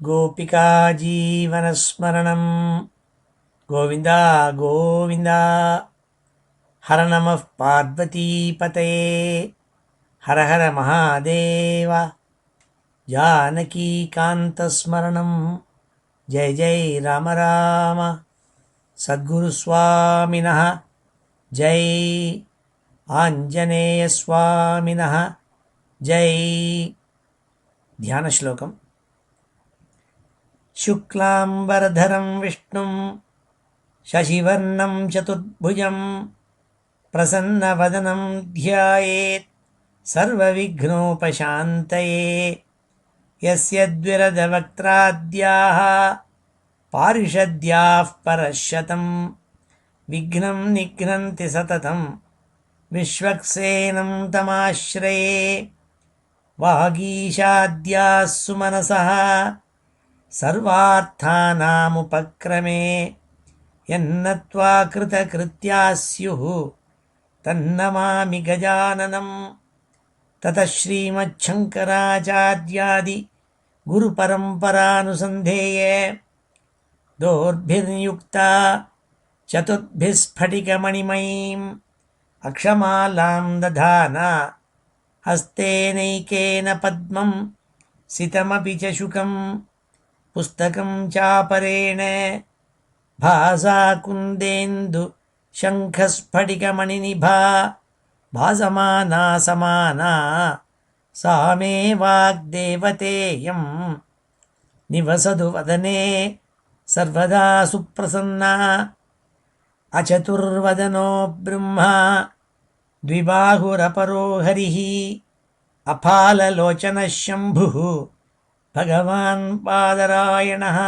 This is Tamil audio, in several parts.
गोपिका जीवनस्मरणं गोविन्द गोविन्द। हर नमः पार्वतीपतये हर हर महादेव। जानकीकान्तस्मरणं जय जय राम राम। सद्गुरुस्वामिनः जय, आञ्जनेयस्वामिनः जय। ध्यानश्लोकम्। शुक्लाम्बरधरं विष्णुं शशिवर्णं चतुर्भुजं प्रसन्नवदनं ध्यायेत् सर्वविघ्नोपशान्तये। यस्य द्विरदवक्त्राद्याः पारिषद्याः परशतं विघ्नं निघ्नन्ति सततं विश्वक्सेनं तमाश्रये। वागीशाद्याः सुमनसः सर्वार्थानामुपक्रमे यन्नत्वा कृतकृत्याः स्युः तन्नमामि गजाननं। ततः श्रीमच्छङ्कराचार्यादि गुरुपरम्परानुसन्धेये दोर्भिर्युक्ता चतुर्भिः स्फटिकमणिमयीम् अक्षमालां दधाना हस्तेनैकेन पद्मं सितमपि च शुकं पुस्तकं चापरेण भासा कुन्देन्दु शङ्खस्फटिकमणिनिभा भासमाना समाना सा मे वाग्देवतेयं निवसतु वदने सर्वदा सुप्रसन्ना। अचतुर्वदनो ब्रह्मा द्विबाहुरपरो हरिः अफाललोचनः शम्भुः भगवान् बादरायणः।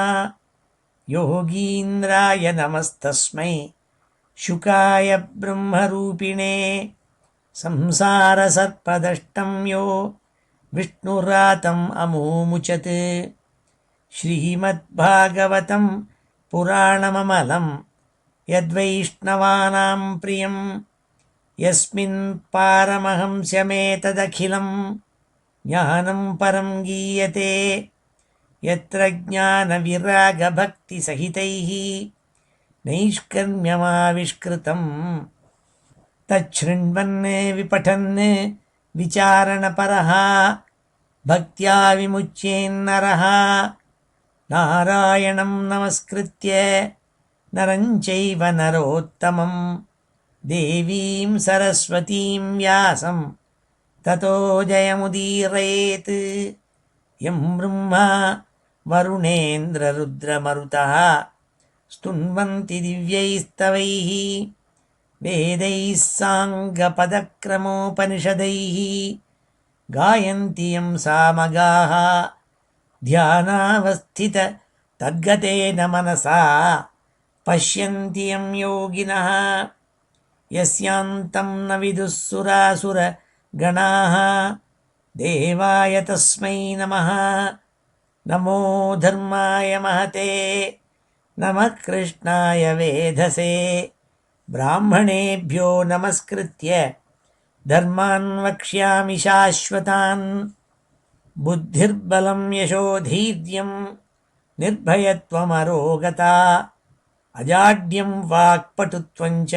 योगीन्द्राय नमस्तस्मै शुकाय ब्रह्मरूपिणे संसारसर्पदष्टं यो विष्णुरातम् अमूमुचत्। श्रीमद्भागवतं पुराणममलं यद्वैष्णवानां प्रियं यस्मिन् पारमहंस्यमेतदखिलं ज्ञानं परं गीयते। यत्र ज्ञानविरागभक्तिसहितैः नैष्कर्म्यमाविष्कृतं तच्छृण्वन् विपठन् विचारणपरः भक्त्या विमुच्येन्नरः। नारायणं नमस्कृत्य नरं चैव नरोत्तमं देवीं सरस्वतीं व्यासं ततो जयमुदीरयेत्। यं ब्रह्मा वरुणेन्द्ररुद्रमरुतः स्तुन्वन्ति दिव्यैस्तवैः वेदैः साङ्गपदक्रमोपनिषदैः गायन्ति यं सामगाः ध्यानावस्थित तद्गतेन मनसा पश्यन्ति यं योगिनः। यस्यान्तं न विदुः सुरासुरगणाः देवाय तस्मै नमः। नमो धर्माय महते नमः कृष्णाय वेधसे। ब्राह्मणेभ्यो नमस्कृत्य धर्मान् वक्ष्यामि शाश्वतान्। बुद्धिर्बलं यशोधैर्यं निर्भयत्वमरोगता अजाड्यं वाक्पटुत्वं च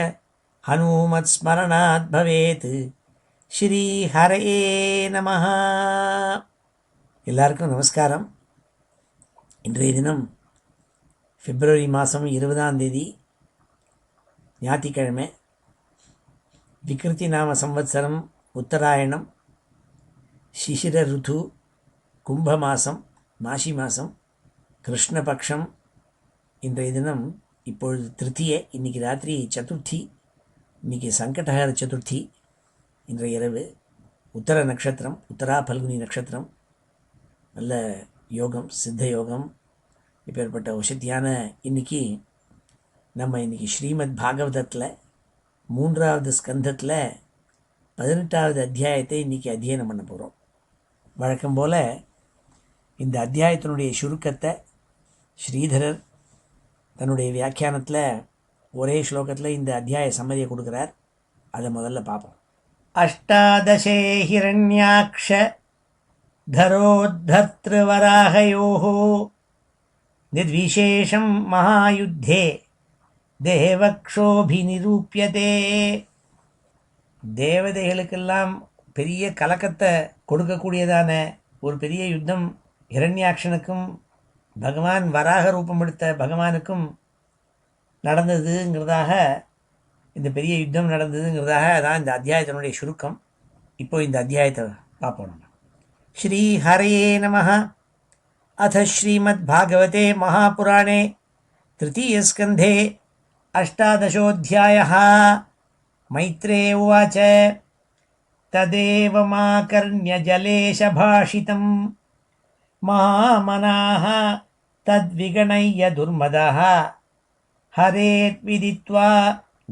हनूमत्स्मरणात् भवेत्। ஸ்ரீஹரயே நமஹ. எல்லாருக்கும் நமஸ்காரம். இன்றைய தினம் பிப்ரவரி மாதம் 20ஆம் தேதி ஞாயிற்றுக்கிழமை. விக்ருதி நாம சம்வத்சரம் உத்தராயணம் சிசிர ருது கும்ப மாதம் மாசி மாதம் கிருஷ்ணபக்ஷம். இன்றைய தினம் இப்பொழுது திருத்தியை, இன்றைக்கி ராத்திரி சதுர்த்தி, இன்றைக்கி சங்கடஹர சதுர்த்தி. இன்றைய இரவு உத்தர நட்சத்திரம், உத்தரா பல்குனி நட்சத்திரம், நல்ல யோகம், சித்த யோகம். இப்பேற்பட்ட வசதியான இன்றைக்கி ஸ்ரீமத் பாகவதத்தில் 3வது ஸ்கந்தத்தில் 18வது அத்தியாயத்தை இன்றைக்கி அத்தியனம் பண்ண போகிறோம். வழக்கம் போல் இந்த அத்தியாயத்தினுடைய சுருக்கத்தை ஸ்ரீதரர் தன்னுடைய வியாக்கியானத்தில் ஒரே ஸ்லோகத்தில் இந்த அத்தியாய சம்மதியை கொடுக்குறார். அதை முதல்ல பார்ப்போம். अष्टादशे हिरण्याक्ष धरोद्धर्तृवराहयोः நிர்விசேஷம் மகாயுத்தே தேவக்ஷோபிநிரூபியதே. தேவதைகளுக்கெல்லாம் பெரிய கலக்கத்தை கொடுக்கக்கூடியதான ஒரு பெரிய யுத்தம் ஹிரண்யாக்ஷனுக்கும் பகவான் வராக ரூபம் எடுத்த பகவானுக்கும் நடந்ததுங்கிறதாக, இந்த பெரிய யுத்தம் நடந்ததுங்கிறதாக தான் இந்த அத்தியாயத்தினுடைய சுருக்கம். இப்போ இந்த அத்தியாயத்தை பார்ப்போம். நம்ம ஸ்ரீ ஹரயே நமः. அத ஸ்ரீமத் பாகவதே மகாபுராணே திருத்தீயஸ்கந்தே அஷ்டாதசோऽध्यायः. மைத்ரேய உவாச்ச ததேவமாகர்ண்யஜலேஷபாஷிதம் மகாமனாः தத்விகணய்ய துர்மதः ஹரேர்விதித்வா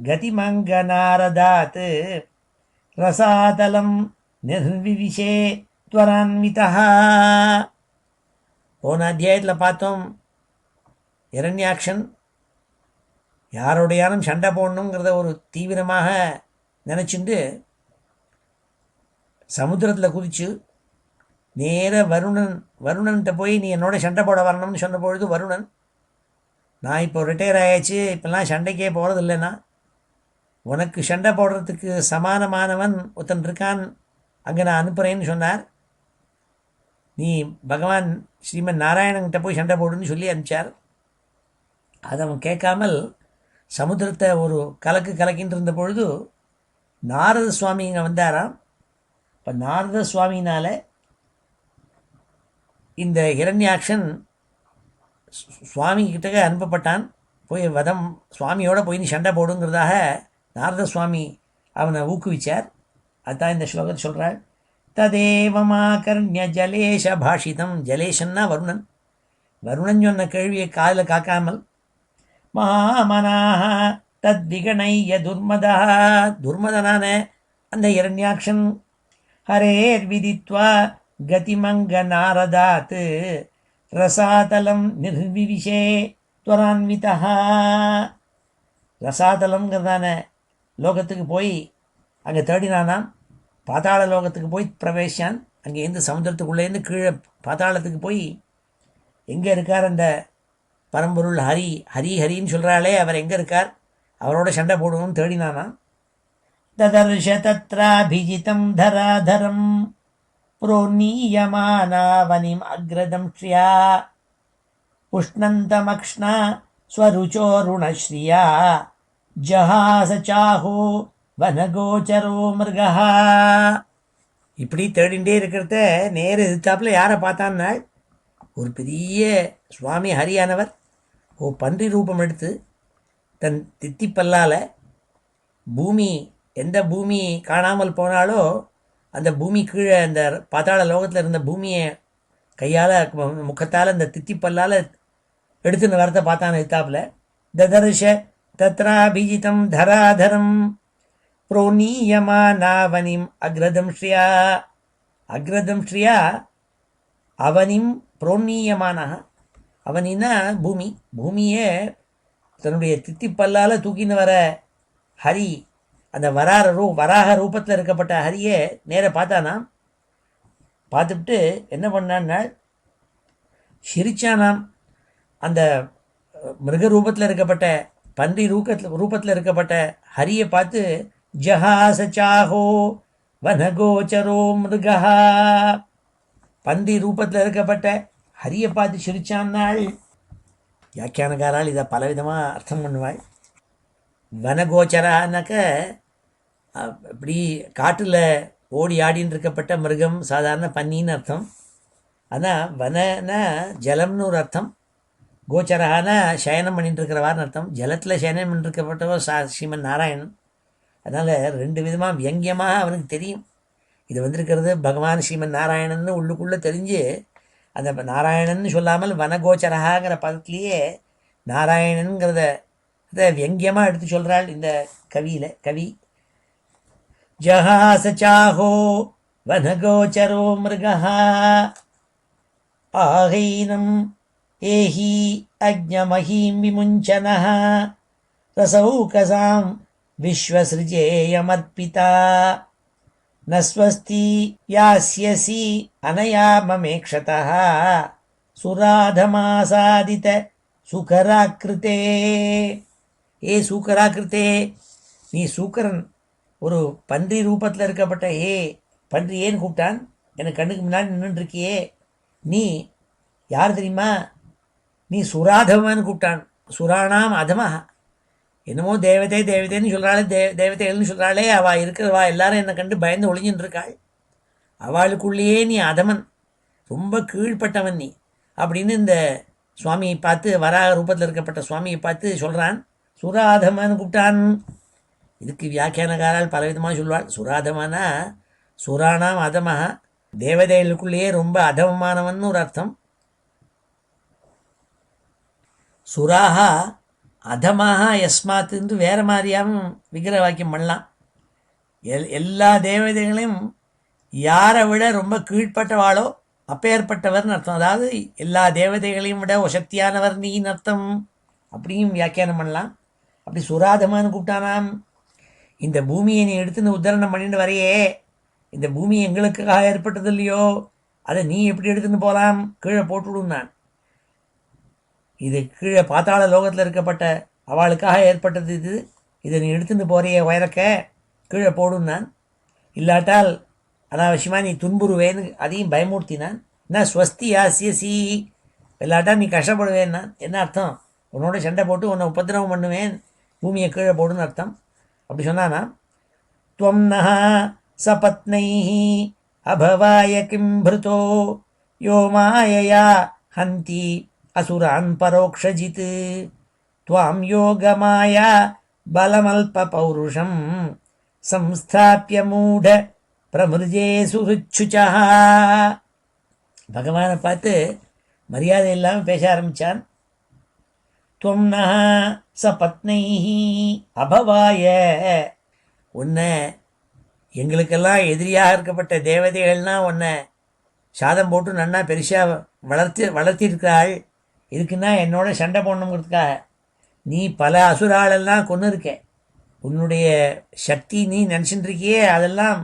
கதிமங்கநாரதாத் ரசாதலம் நிர்விவிஷே த்வரான்விதः. போன அத்தியாயத்தில் பார்த்தோம், இரண்யாக்ஷன் யாரோடையானும் சண்டை போடணுங்கிறத ஒரு தீவிரமாக நினச்சிண்டு சமுத்திரத்தில் குதிச்சு நேர வருணன்கிட்ட போய் நீ என்னோட சண்டை போட வரணும்னு சொன்ன பொழுது வருணன், நான் இப்போ ரிட்டையர் ஆயாச்சு, இப்போல்லாம் சண்டைக்கே போகிறது இல்லைன்னா, உனக்கு சண்டை போடுறதுக்கு சமானமானவன் ஒருத்தன் இருக்கான், அங்கே நான் அனுப்புகிறேன்னு சொன்னார். நீ பகவான் ஸ்ரீமன் நாராயணன்கிட்ட போய் சண்டை போடுன்னு சொல்லி அனுப்பிச்சார். அதை அவன் கேட்காமல் சமுத்திரத்தை ஒரு கலக்கின்னு இருந்த பொழுது நாரத சுவாமி இங்கே வந்தாராம். இப்போ நாரத சுவாமினால் இந்த ஹிரண்யாக்ஷன் சுவாமி கிட்ட அனுப்பப்பட்டான். போய் சுவாமியோட போய் நீ சண்டை போடுங்கிறதாக நாரத சுவாமி அவனை ஊக்குவிச்சார். அதுதான் இந்த ஸ்லோகத்தை சொல்கிறாள். ததேவமாகர்ண்ய ஜலேஷ பாஷிதம். ஜலேஷன்னா வருணன். வருணன் சொன்ன கேள்வியை காதில் காக்காமல் மகாமனாக தத்விகணைய துர்மதா, துர்மதனான அந்த இரண்யாக்ஷன் ஹரேர் விதித்வா கதிமங்க நாரதாத் ரசாதலம் நிர்விவிஷே த்வரான்விதா. ரசாதலம்ங்கிறதான லோகத்துக்கு போய் அங்கே தேடினானாம். பாதாள லோகத்துக்கு போய் பிரவேசான். அங்கேருந்து சமுத்திரத்துக்குள்ளேருந்து கீழே பாதாளத்துக்கு போய் எங்கே இருக்கார் அந்த பரம்பொருள் ஹரின்னு சொல்கிறாளே, அவர் எங்கே இருக்கார், அவரோட சண்டை போடணும்னு தேடினானாம். ததர்ஷ தத்ராபிஜிதம் தராதரம் புரோநீயமானாவனிம் அக்ரதம் ஸ்ரியா உஷ்ணந்தமக்ஷ்ணா ஸ்வருச்சோருணஸ்ரியா ஜஹாச சாஹோ வனகோச்சரோ மிருகா. இப்படி தேடிண்டே இருக்கிறத நேரு எதிர்த்தாப்பில் யாரை பார்த்தான்னா, ஒரு பெரிய சுவாமி ஹரியானவர் பன்றி ரூபம் எடுத்து தன் தித்திப்பல்லால் பூமி, எந்த பூமி காணாமல் போனாலோ அந்த பூமி கீழே அந்த பாதாள லோகத்தில் இருந்த பூமியை கையால் முகத்தால் அந்த தித்திப்பல்லால் எடுத்துன்னு வரத்தை பார்த்தான எதிர்த்தாப்பில். ததர்ஷ தத்ராபிஜிதம் தராதரம் புரோநீயமானாவனிம் அக்ரதம் ஸ்ரியா. அக்ரதம் ஸ்ரியா அவனிம் புரோநீயமான. அவனின்னா பூமி. பூமியை தன்னுடைய தித்திப்பல்லால் தூக்கின்னு வர ஹரி, அந்த வராக ரூபத்தில் இருக்கப்பட்ட ஹரியை நேர பார்த்தானாம். பார்த்துட்டு என்ன பண்ணான்னா சிரிச்சானாம். அந்த மிருக ரூபத்தில் இருக்கப்பட்ட பன்றி ரூபத்தில் இருக்கப்பட்ட ஹரியை பார்த்து ஜஹாச சாஹோ வனகோச்சரோ மிருகா. பன்றி ரூபத்தில் இருக்கப்பட்ட ஹரியை பார்த்து சிரிச்சான்னாள். வியாக்கியானக்காரால் இதை பலவிதமாக அர்த்தம் பண்ணுவாள். வனகோச்சரானாக்க இப்படி காட்டில் ஓடி ஆடின்னு இருக்கப்பட்ட மிருகம், சாதாரண பன்னின்னு அர்த்தம். ஆனால் வனனா ஜலம்னு ஒரு அர்த்தம், கோச்சரகானா சயனம் பண்ணிட்டு இருக்கிறவார்னு அர்த்தம். ஜலத்தில் சயனம் பண்ணிருக்கப்பட்டவர் ஸ்ரீமன் நாராயணன். அதனால் ரெண்டு விதமாக வியங்கியமாக அவனுக்கு தெரியும். இது வந்திருக்கிறது பகவான் ஸ்ரீமன் நாராயணன்னு உள்ளுக்குள்ளே தெரிஞ்சு அந்த நாராயணன்னு சொல்லாமல் வனகோச்சரகாங்கிற பதத்திலேயே நாராயணனுங்கிறத வியங்கியமாக எடுத்து சொல்கிறாள் இந்த கவி. ஜஹாச சாஹோ வனகோச்சரோ மிருகா ஆகைனம் ஏஹி அஜ்ஞமஹீம் விமுஞ்சனஹ ரசௌகசாம் விஸ்வஸ்ருஜேயமர்ப்பிதா நஸ்வஸ்தி யாஸ்யசி அனயா மமேக்ஷதः சுராதமாசாதித சுகராக்கிருத்தே. ஏ சூக்கராக்கிருத்தே, நீ சூக்கரன், ஒரு பன்றி ரூபத்தில் இருக்கப்பட்ட பன்றி ஏன்னு கூப்பிட்டான், எனக்கு கண்ணுக்கு முன்னாடி நின்றுருக்கியே, நீ யார் தெரியுமா? நீ சுராதமான்னு கூப்பிட்டான். சுராணாம் அதமா, என்னமோ தேவதை தேவதைன்னு சொல்கிறாளே, தேவதைகள்னு சொல்கிறாளே, அவள் இருக்கிறவா எல்லாரும் என்னை கண்டு பயந்து ஒளிஞ்சுட்டு இருக்காள். அவளுக்குள்ளேயே நீ அதமன், ரொம்ப கீழ்ப்பட்டவன் நீ அப்படின்னு இந்த சுவாமியை பார்த்து, வராக ரூபத்தில் இருக்கப்பட்ட சுவாமியை பார்த்து சொல்கிறான். சுராதமான்னு கூப்பிட்டான். இதுக்கு வியாக்கியானக்காரால் பலவிதமாக சொல்வாள். சுராதமானா சுராணாம் அதமாக, தேவதைகளுக்குள்ளேயே ரொம்ப அதமமானவன் ஒரு அர்த்தம். சுராஹா அதமாக யஸ்மாத்துன்னு வேறு மாதிரியாகவும் விக்கிர வாக்கியம் பண்ணலாம். எல்லா தேவதைகளையும் யாரை விட ரொம்ப கீழ்ப்பட்டவாளோ அப்பேற்பட்டவர்னு அர்த்தம். அதாவது எல்லா தேவதைகளையும் விட சக்தியானவர் நீன்னு அர்த்தம். அப்படியும் வியாக்கியானம் பண்ணலாம். அப்படி சுராதமானு கூப்பிட்டானாம். இந்த பூமியை நீ எடுத்துன்னு உத்தரணம் பண்ணிட்டு வரையே, இந்த பூமி எங்களுக்காக ஏற்பட்டது இல்லையோ, அதை நீ எப்படி எடுத்துன்னு போகலாம், கீழே போட்டுவிடும். நான் இது கீழே பாத்தாள லோகத்தில் இருக்கப்பட்ட அவளுக்காக ஏற்பட்டது இது, இதை நீ எடுத்துன்னு போறிய உயரக்க கீழே போடும். நான் இல்லாட்டால் அனாவசியமாக நீ துன்புறுவேன்னு அதையும் பயமூர்த்தினான். என்ன ஸ்வஸ்தி ஆசியசி, இல்லாட்டா நீ கஷ்டப்படுவேன். நான் என்ன அர்த்தம்? உன்னோட சண்டை போட்டு உன்னை உபத்திரவம் பண்ணுவேன், பூமியை கீழே போடுன்னு அர்த்தம். அப்படி சொன்னானா, துவம் நஹா சபத்னைஹி அபவாய கிம் பிருதோ யோ மாயயா ஹந்தி அசுரான் பரோக்ஷஜித் துவாம் யோகமாயா பலமல்ப பௌருஷம் சம்ஸ்தாபிய மூட பிரமிருஜே சுருச்சுச்சா. பகவானை பார்த்து மரியாதை இல்லாமல் பேச ஆரம்பித்தான். துவம் நஹா சபத்னைஹி அபவாய, உன்னை எங்களுக்கெல்லாம் எதிரியாக இருக்கப்பட்ட தேவதைகள்னால் உன்னை சாதம் போட்டு நன்னா பெருசாக வளர்த்திருக்கிறாள். இதுக்குன்னா என்னோட சண்டை போடணுங்கிறதுக்காக நீ பல அசுராளெல்லாம் கொன்று இருக்க. உன்னுடைய சக்தி நீ நினச்சிட்டு இருக்கியே, அதெல்லாம்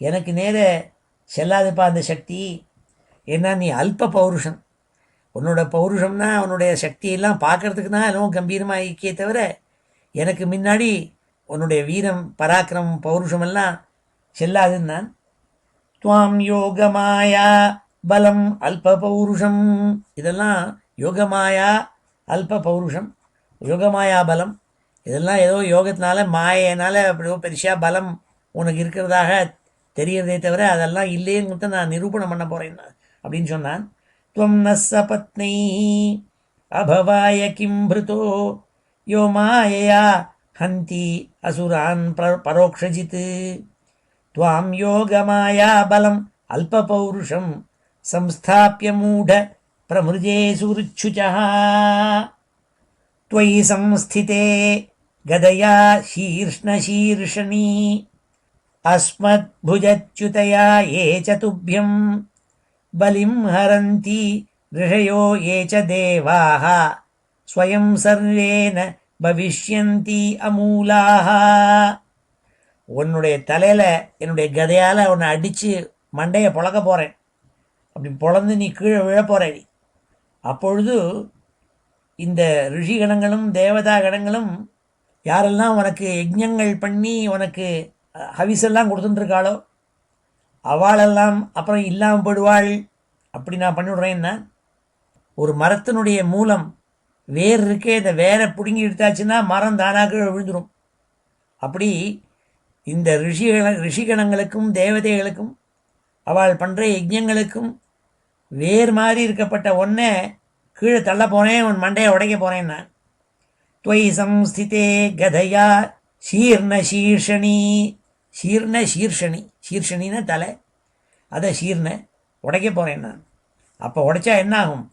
எனக்கு நேர செல்லாதுப்பா அந்த சக்தி. ஏன்னா நீ அல்ப பௌருஷம். உன்னோட பௌருஷம்னா உன்னுடைய சக்தியெல்லாம் பார்க்கறதுக்கு தான் எல்லாம் கம்பீரமாக இருக்கியே தவிர, எனக்கு முன்னாடி உன்னுடைய வீரம் பராக்கிரமம் பௌருஷமெல்லாம் செல்லாதுன்னு நான். துவாம் யோகமாயா பலம் அல்ப பௌருஷம், இதெல்லாம் யோகமாயா அல்ப பௌருஷம், யோகமாயா பலம், இதெல்லாம் ஏதோ யோகத்தினால மாயினால் அப்படியோ பெருசாக பலம் உனக்கு இருக்கிறதாக தெரிகிறதே தவிர அதெல்லாம் இல்லைங்கிறத நான் நிரூபணம் பண்ண போகிறேன் அப்படின்னு சொன்னான். துவம் நஸ்ஸ பத்னை அபவாய கிம் பிருதோ யோ மாயையா ஹந்தி அசுரான் பரோக்ஷஜித் துவாம் யோகமாயா பலம் அல்ப பௌருஷம் சம்ஸ்தாபிய மூட பிரமிருஜே சுருச்சுச்சா. त्वयि संस्थिते गदया शीर्ष्णशीर्षणी अस्मद्भुजच्युतया ये च तुभ्यं बलिं हरन्ति ऋषयो ये च देवाः स्वयं सर्वेन भविष्यन्ति अमूलाः. உன்னுடைய தலையில் என்னுடைய கதையால் உன்னை அடித்து மண்டையை பொழக்க போகிறேன். அப்படி பொழந்து நீ கீழே விழ போகிற. அப்பொழுது இந்த ரிஷிகணங்களும் தேவதா கணங்களும் யாரெல்லாம் உனக்கு யஜ்ஞங்கள் பண்ணி உனக்கு ஹவிசெல்லாம் கொடுத்துட்டுருக்காளோ அவளெல்லாம் அப்புறம் இல்லாமல் போடுவாள். அப்படி நான் பண்ணிவிடுறேன்னா, ஒரு மரத்தினுடைய மூலம் வேர் இருக்கே, இந்த வேரை பிடுங்கி எடுத்தாச்சுன்னா மரம் தானாக விழுந்துடும். அப்படி இந்த ரிஷிகணங்களுக்கும் தேவதைகளுக்கும் அவள் பண்ணுற யஜ்ஞங்களுக்கும் வேர் மாதிரி இருக்கப்பட்ட ஒன்றை கீழே தள்ள போனேன், உன் மண்டையை உடைக்க போகிறேன் நான். त्वयि संस्थिते गदया शीर्ण शीर्षणी, शीर्ण शीर्षणी, शीर्षணின்னா தலை, அதை ஷீர்ண உடைக்க போகிறேன் நான். அப்போ உடைச்சா என்ன ஆகும்?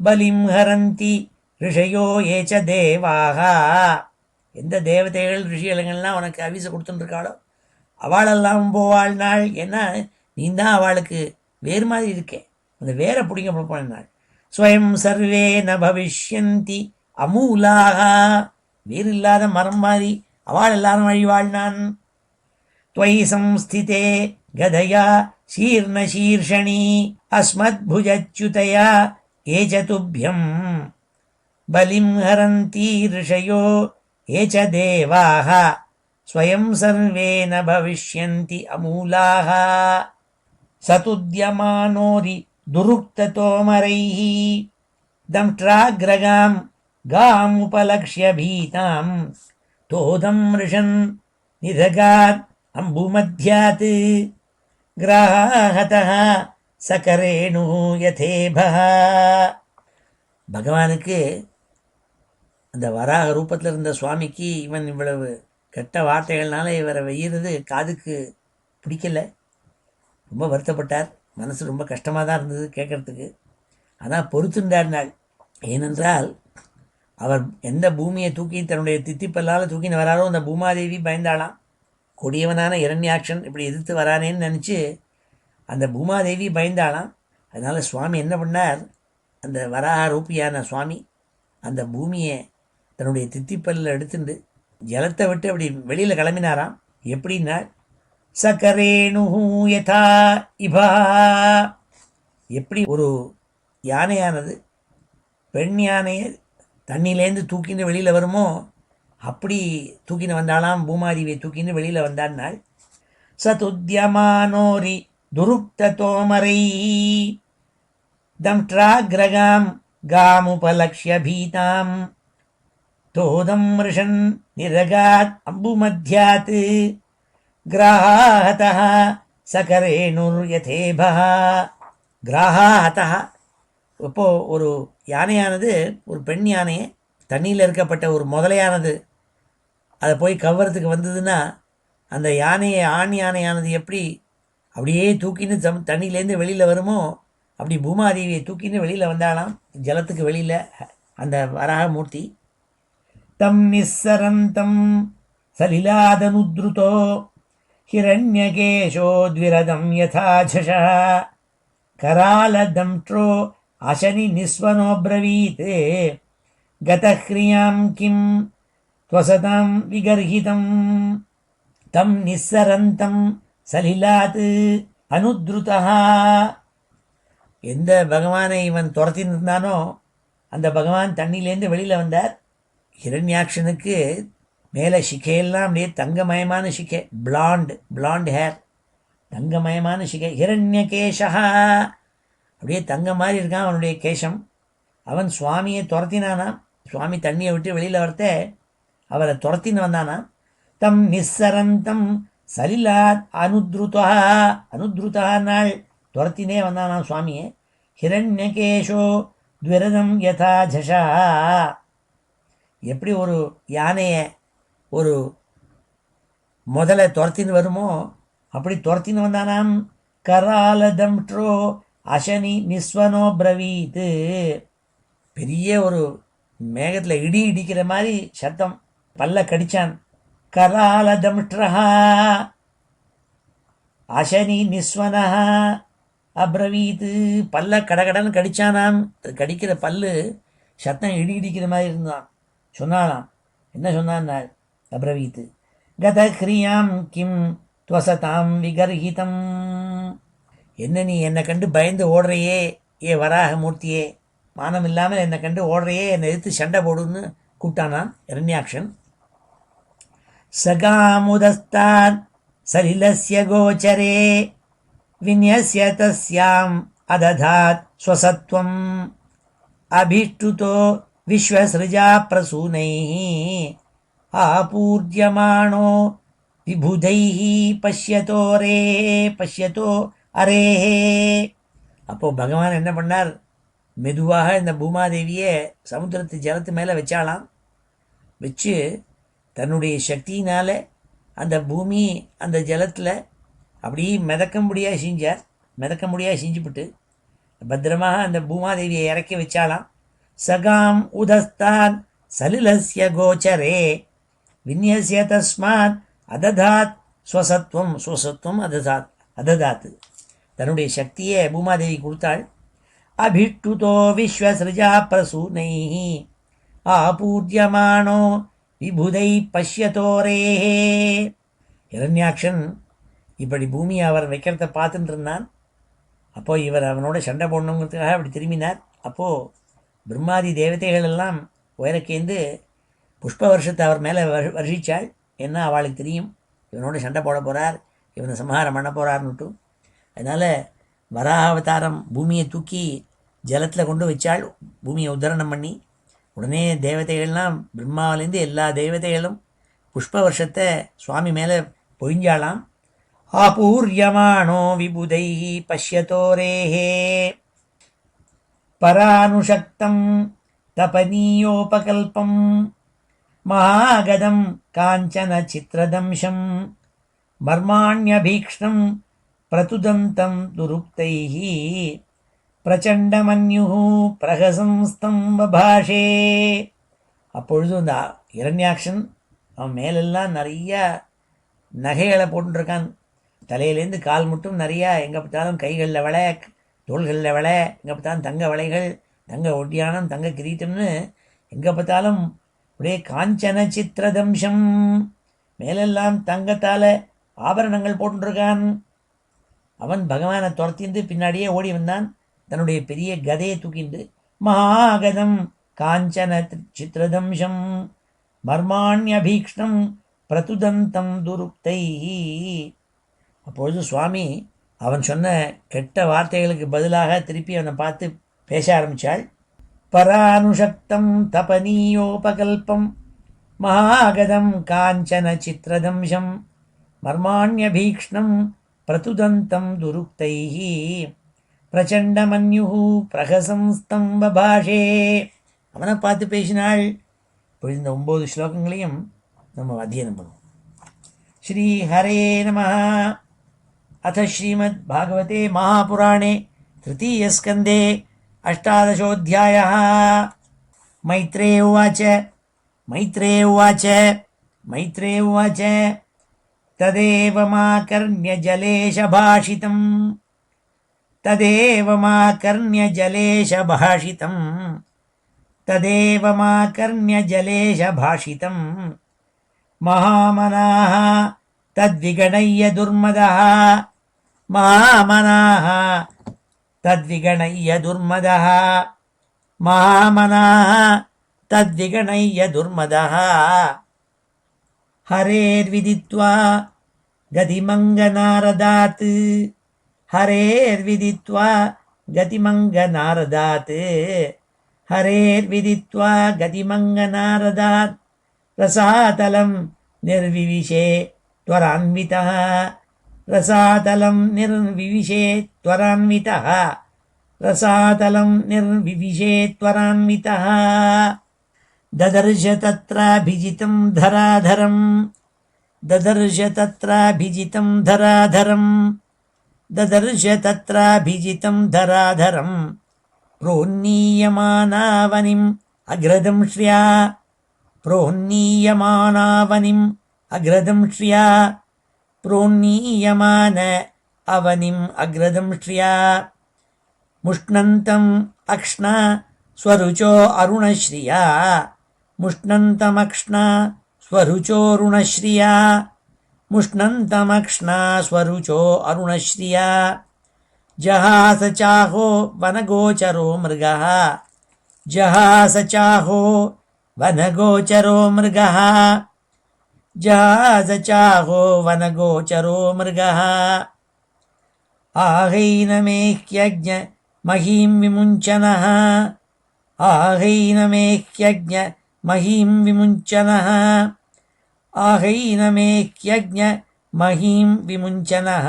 பலிம் ஹரந்தி ரிஷயோ ஏச்ச தேவாகா, எந்த தேவதைகள் ரிஷிகள்லாம் உனக்கு அவிசை கொடுத்துட்டுருக்காளோ அவளெல்லாம் போவாள் நாள். ஏன்னா நீ தான் அவளுக்கு வேறு மாதிரி இருக்கே, அந்த வேரை பிடிங்க போன நாள். ஸ்வயம் சர்வே ந பவிஷ்யந்தி அமூலாக, வேறு இல்லாத மரம் மாதிரி அவள் எல்லாரும் வழிவாள் நான். त्वयि संस्थिते गदया शीर्ण शीर्षणी अस्मद्भुजच्युतया ये च तुभ्यं பலிம் ஹரந்தி ரிஷயோ ஏ ச தேவாः ஸ்வயம் சர்வே ந பவிஷ்யந்தி அமூலாः சதுத்யமானோரி துருக்ததோமரைः தம்ஷ்ட்ராக்ரகாம் காமுபலக்ஷ்ய பீதாம் தோதம் ரிஷன் நிதகாத் அம்புமத்யாத் கிராஹதः சகரேணு யதேபஹ. பகவானுக்கு அந்த வராக ரூபத்தில் இருந்த சுவாமிக்கு இவன் இவ்வளவு கெட்ட வார்த்தைகள்னால இவரை வெய்யிறது காதுக்கு பிடிக்கல. ரொம்ப வருத்தப்பட்டார். மனசு ரொம்ப கஷ்டமாக தான் இருந்தது கேட்கறதுக்கு. ஆனால் பொறுத்துண்டார் நாள். ஏனென்றால் அவர் எந்த பூமியை தூக்கி தன்னுடைய தித்திப்பல்லால் தூக்கின்னு வராரோ அந்த பூமாதேவி பயந்தாளாம். கொடியவனான இரண்யாக்ஷன் இப்படி எதிர்த்து வரானேன்னு நினச்சி அந்த பூமாதேவி பயந்தாளாம். அதனால் சுவாமி என்ன பண்ணார், அந்த வராக ரூபியான சுவாமி அந்த பூமியை தன்னுடைய தித்திப்பல்ல எடுத்துட்டு ஜலத்தை விட்டு அப்படி வெளியில் கிளம்பினாராம். எப்படின்னா சகரேணு யதா இபா, எப்படி ஒரு யானையானது பெண் யானையை தண்ணியிலேருந்து தூக்கின்னு வெளியில் வருமோ அப்படி தூக்கின்னு வந்தாலாம். பூமாதேவியை தூக்கின்னு வெளியில் வந்தான்னாள். சதுத்யமானோரி துருக்ததோமரை தம்ஷ்ட்ராக்ரகாம் காமுபலக்ஷ்ய பீதாம் தோதம் ரிஷன் நிரகாத் அம்புமத்யாத் கிராஹதः சகரேணுர் யதேபஹ. கிராஹதः இப்போ ஒரு யானையானது ஒரு பெண் யானையை தண்ணியில் இருக்கப்பட்ட ஒரு முதலையானது அதை போய் கவ்வறதுக்கு வந்ததுன்னா அந்த யானையை ஆண் யானையானது எப்படி அப்படியே தூக்கின்னு தண்ணியிலேருந்து வெளியில் வருமோ அப்படி பூமாதேவியை தூக்கின்னு வெளியில் வந்தாலாம் ஜலத்துக்கு வெளியில் அந்த வராகமூர்த்தி. தம் நிஸ்ஸரந்தம் சலிலாதனுத்ருதோ ஹிரண்யகேஷோ த்விரதம் யதாஜஷः கராலதம்ட்ரோ அசனி நிஸ்வனோப்ரவீத் கதஹ்ரியாம் கிம் த்வசதாம் விகர்ஹிதம். தம் நிஸ்ஸரந்தம் சலிலாத் அனுத்ருதः, எந்த பகவானை இவன் துரத்தின்னு இருந்தானோ அந்த பகவான் தண்ணியிலேருந்து வெளியில் வந்தார். ஹிரண்யாக்ஷனுக்கு மேலே சிக்கையெல்லாம் அப்படியே தங்கமயமான சிக்கை, பிளாண்ட் ஹேர், தங்கமயமான சிக்கை. ஹிரண்யகேஷா, அப்படியே தங்க மாதிரி இருக்கான் அவனுடைய கேசம். அவன் சுவாமியை துரத்தினானாம். சுவாமி தண்ணியை விட்டு வெளியில் வரத்த அவரை துரத்தின்னு வந்தானாம். தம் நிஸ்ஸரந்தம் சலிலாத் அனுத்ருதா நாள் துரத்தினே வந்தானாம் சுவாமியை. ஹிரண்யகேஷோ த்விரதம் யதா ஜஷா, எப்படி ஒரு யானையை ஒரு முதல்ல துரத்தின்னு வருமோ அப்படி துரத்தின்னு வந்தானாம். கராலதம்ட்ரோ அசனி நிஸ்வனோ பிரவீத், பெரிய ஒரு மேகத்தில் இடி இடிக்கிற மாதிரி சத்தம், பல்ல கடிச்சான். கராலதம்ட்ரஹா அசனி நிஸ்வனஹா அப்ரவீத்து, பல்ல கடகடன்னு கடிச்சானாம். கடிக்கிற பல்லு சத்தம் இடி இடிக்கிற மாதிரி இருந்தான். சொன்னாலாம், என்ன சொன்னான்? அப்ரவீத்து கதஹ்ரியாம் கிம் துவசதாம் விகர்ஹிதம், என்ன நீ என்னை கண்டு பயந்து ஓடுறையே ஏ வராக மூர்த்தியே, மானம் இல்லாமல் என்னை கண்டு ஓடுறையே, என்னை எதிர்த்து சண்டை போடுன்னு கூப்பிட்டானான் இரண்யாக்ஷன். சகாமுதஸ்தான் சலிலஸ்ய கோச்சரே விநியஸ்ய தஸ்யாம் அததாத் ஸ்வசத்வம் அபிஷ்டுதோ விஸ்வஸ்ருஜா பிரசூனைः ஆபூர்யமாணோ விபுதைः பஷ்யதோ அரேஹே. அப்போது பகவான் என்ன பண்ணார், மெதுவாக இந்த பூமாதேவியை சமுத்திரத்து ஜலத்து மேலே வச்சாலாம். வச்சு தன்னுடைய சக்தியினால் அந்த பூமி அந்த ஜலத்தில் அப்படி மிதக்க முடியாது செஞ்சுவிட்டு பத்திரமாக அந்த பூமாதேவியை இறக்கி வச்சாலாம். சகாம் உதஸ்தான் சலிலஸ்ய கோச்சரே விநியஸ்ய தஸ்மாத் அததாத் ஸ்வசத்வம் அததாத், தன்னுடைய சக்தியை பூமாதேவி கொடுத்தாள். அபிஷ்டுதோ விஸ்வஸ்ருஜா பிரசூனைः ஆபூர்யமாணோ விபுதை பஷ்யதோரேஹே. இரண்யாக்ஷன் இப்படி பூமியை அவர் வைக்கிறத பார்த்துட்டு இருந்தான். அப்போது இவர் அவனோட சண்டை போடணுங்கிறதுக்காக அப்படி திரும்பினார். அப்போது பிரம்மாதி தேவதைகள் எல்லாம் உயரக்கேந்து புஷ்ப வருஷத்தை அவர் மேலே வருஷிச்சாள். ஏன்னா அவளுக்கு தெரியும் இவனோட சண்டை போட போகிறார், இவனை சம்ஹாரம் பண்ண போகிறார்னுட்டு. அதனால் வராக அவதாரம் பூமியை தூக்கி ஜலத்தில் கொண்டு வச்சாள், பூமியை உத்தரணம் பண்ணி. உடனே தேவதைகள்லாம் பிரம்மாவிலேருந்து எல்லா தேவதைகளும் புஷ்ப வருஷத்தை சுவாமி மேலே பொழிஞ்சாலாம். ஆபூர்யமானோ விபுதை பஷ்யதோரேஹே பரானுஷக்தம் தபனீயோபகல்பம் மகாகதம் காஞ்சன சித்ரதம்சம் மர்மாண்யபீக்ஷ்ணம் பிரதுதந்தம் துருப்தைः பிரச்சண்டமன்யுः பிரகசம்ஸ்தம் பபாஷே. அப்பொழுது இந்த இரண்யாக்ஷன் அவன் மேலெல்லாம் நிறைய நகைகளை போட்டுருக்கான். தலையிலேருந்து கால் மட்டும் நிறையா, எங்கே பார்த்தாலும் கைகளில் வளை, தோள்களில் வளை, எங்கே பார்த்தாலும் தங்க வளைகள், தங்க ஒட்டியானம், தங்க கிரீட்டம்னு எங்கே பார்த்தாலும் அப்படியே காஞ்சன சித்திரதம்சம், மேலெல்லாம் தங்கத்தால் ஆபரணங்கள் போட்டுருக்கான். அவன் பகவானை துரத்திந்து பின்னாடியே ஓடி வந்தான், தன்னுடைய பெரிய கதையை தூக்கிண்டு. மகாகதம் காஞ்சன சித்திரதம்சம் மர்மாண்யபீக்ஷ்ணம் பிரதுதந்தம் துருப்தை. அப்பொழுது சுவாமி அவன் சொன்ன கெட்ட வார்த்தைகளுக்கு பதிலாக திருப்பி அவனை பார்த்து பேச ஆரம்பித்தாள். பரானுஷக்தம் தபனீயோபகல்பம் மகாகதம் காஞ்சன சித்திரதம்சம் மர்மாண்யபீக்ஷ்ணம் பிரதுதந்தம் துருக்தை பிரச்சண்டமன்யுः பிரகசம்ஸ்தம் பபாஷே. அவனை பார்த்து பேசினாள். இப்போ இந்த 9 ஸ்லோகங்களையும் நம்ம அத்தியனம் பண்ணுவோம். ஸ்ரீ ஹரே நமः. அத ஸ்ரீமத் பாகவதே மகாபுராணே तृतीयस्कन्धे 18 मैत्रेय उवाच तदेव माकर्ण्यजलेशभाषितं महामनाः तद्विगणय्य दुर्मदः हरेर्विदित्वा गतिमङ्गनारदात् रसातलं निर्विविशे त्वरान्वितः ददर्श तत्राभिजितं धराधरं प्रोन्नीयमानावनिम् अग्रदं श्रिया मुष्णन्तम् अक्ष्णा स्वरुचो अरुणश्रिया जहास चाहो वनगोचरो मृगः आहैनमेह्यज्ञ महीं विमुञ्चनः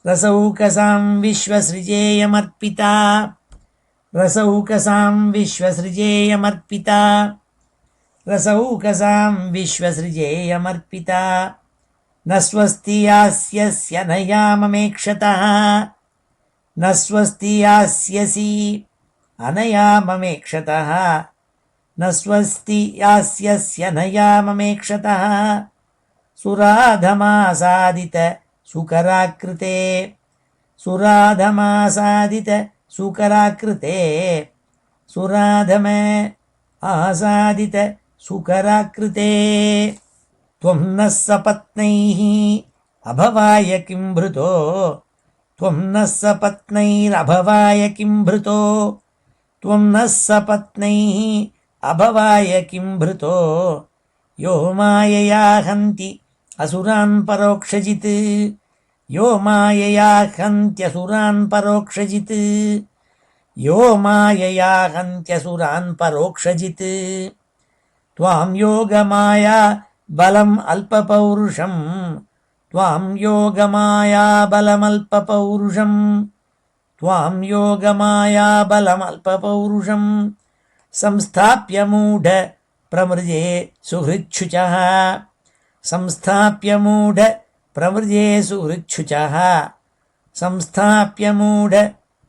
रसौकसां विश्वसृजेयमर्पिता न स्वस्ति यास्यस्य न याममेक्षतः सुराधमासादित सुकराकृते त्वं नः सपत्नैः अभवाय किं भृतो त्वं नः सपत्नैः अभवाय किं भृतो यो मायया हन्ति असुरान् परोक्षजित् यो मायया हन्त्यसुरान् परोक्षजित् यो मायया हन्त्यसुरान् परोक्षजित् त्वां योगमाया बलम् अल्पपौरुषम् त्वां योगमाया बलमल्पपौरुषम् त्वां योगमाया बलमल्पपौरुषम् संस्थाप्य मूढ प्रमृजे सुहृच्छुचः संस्थाप्य मूढ प्रमृजे सुहृच्छुचः संस्थाप्य मूढ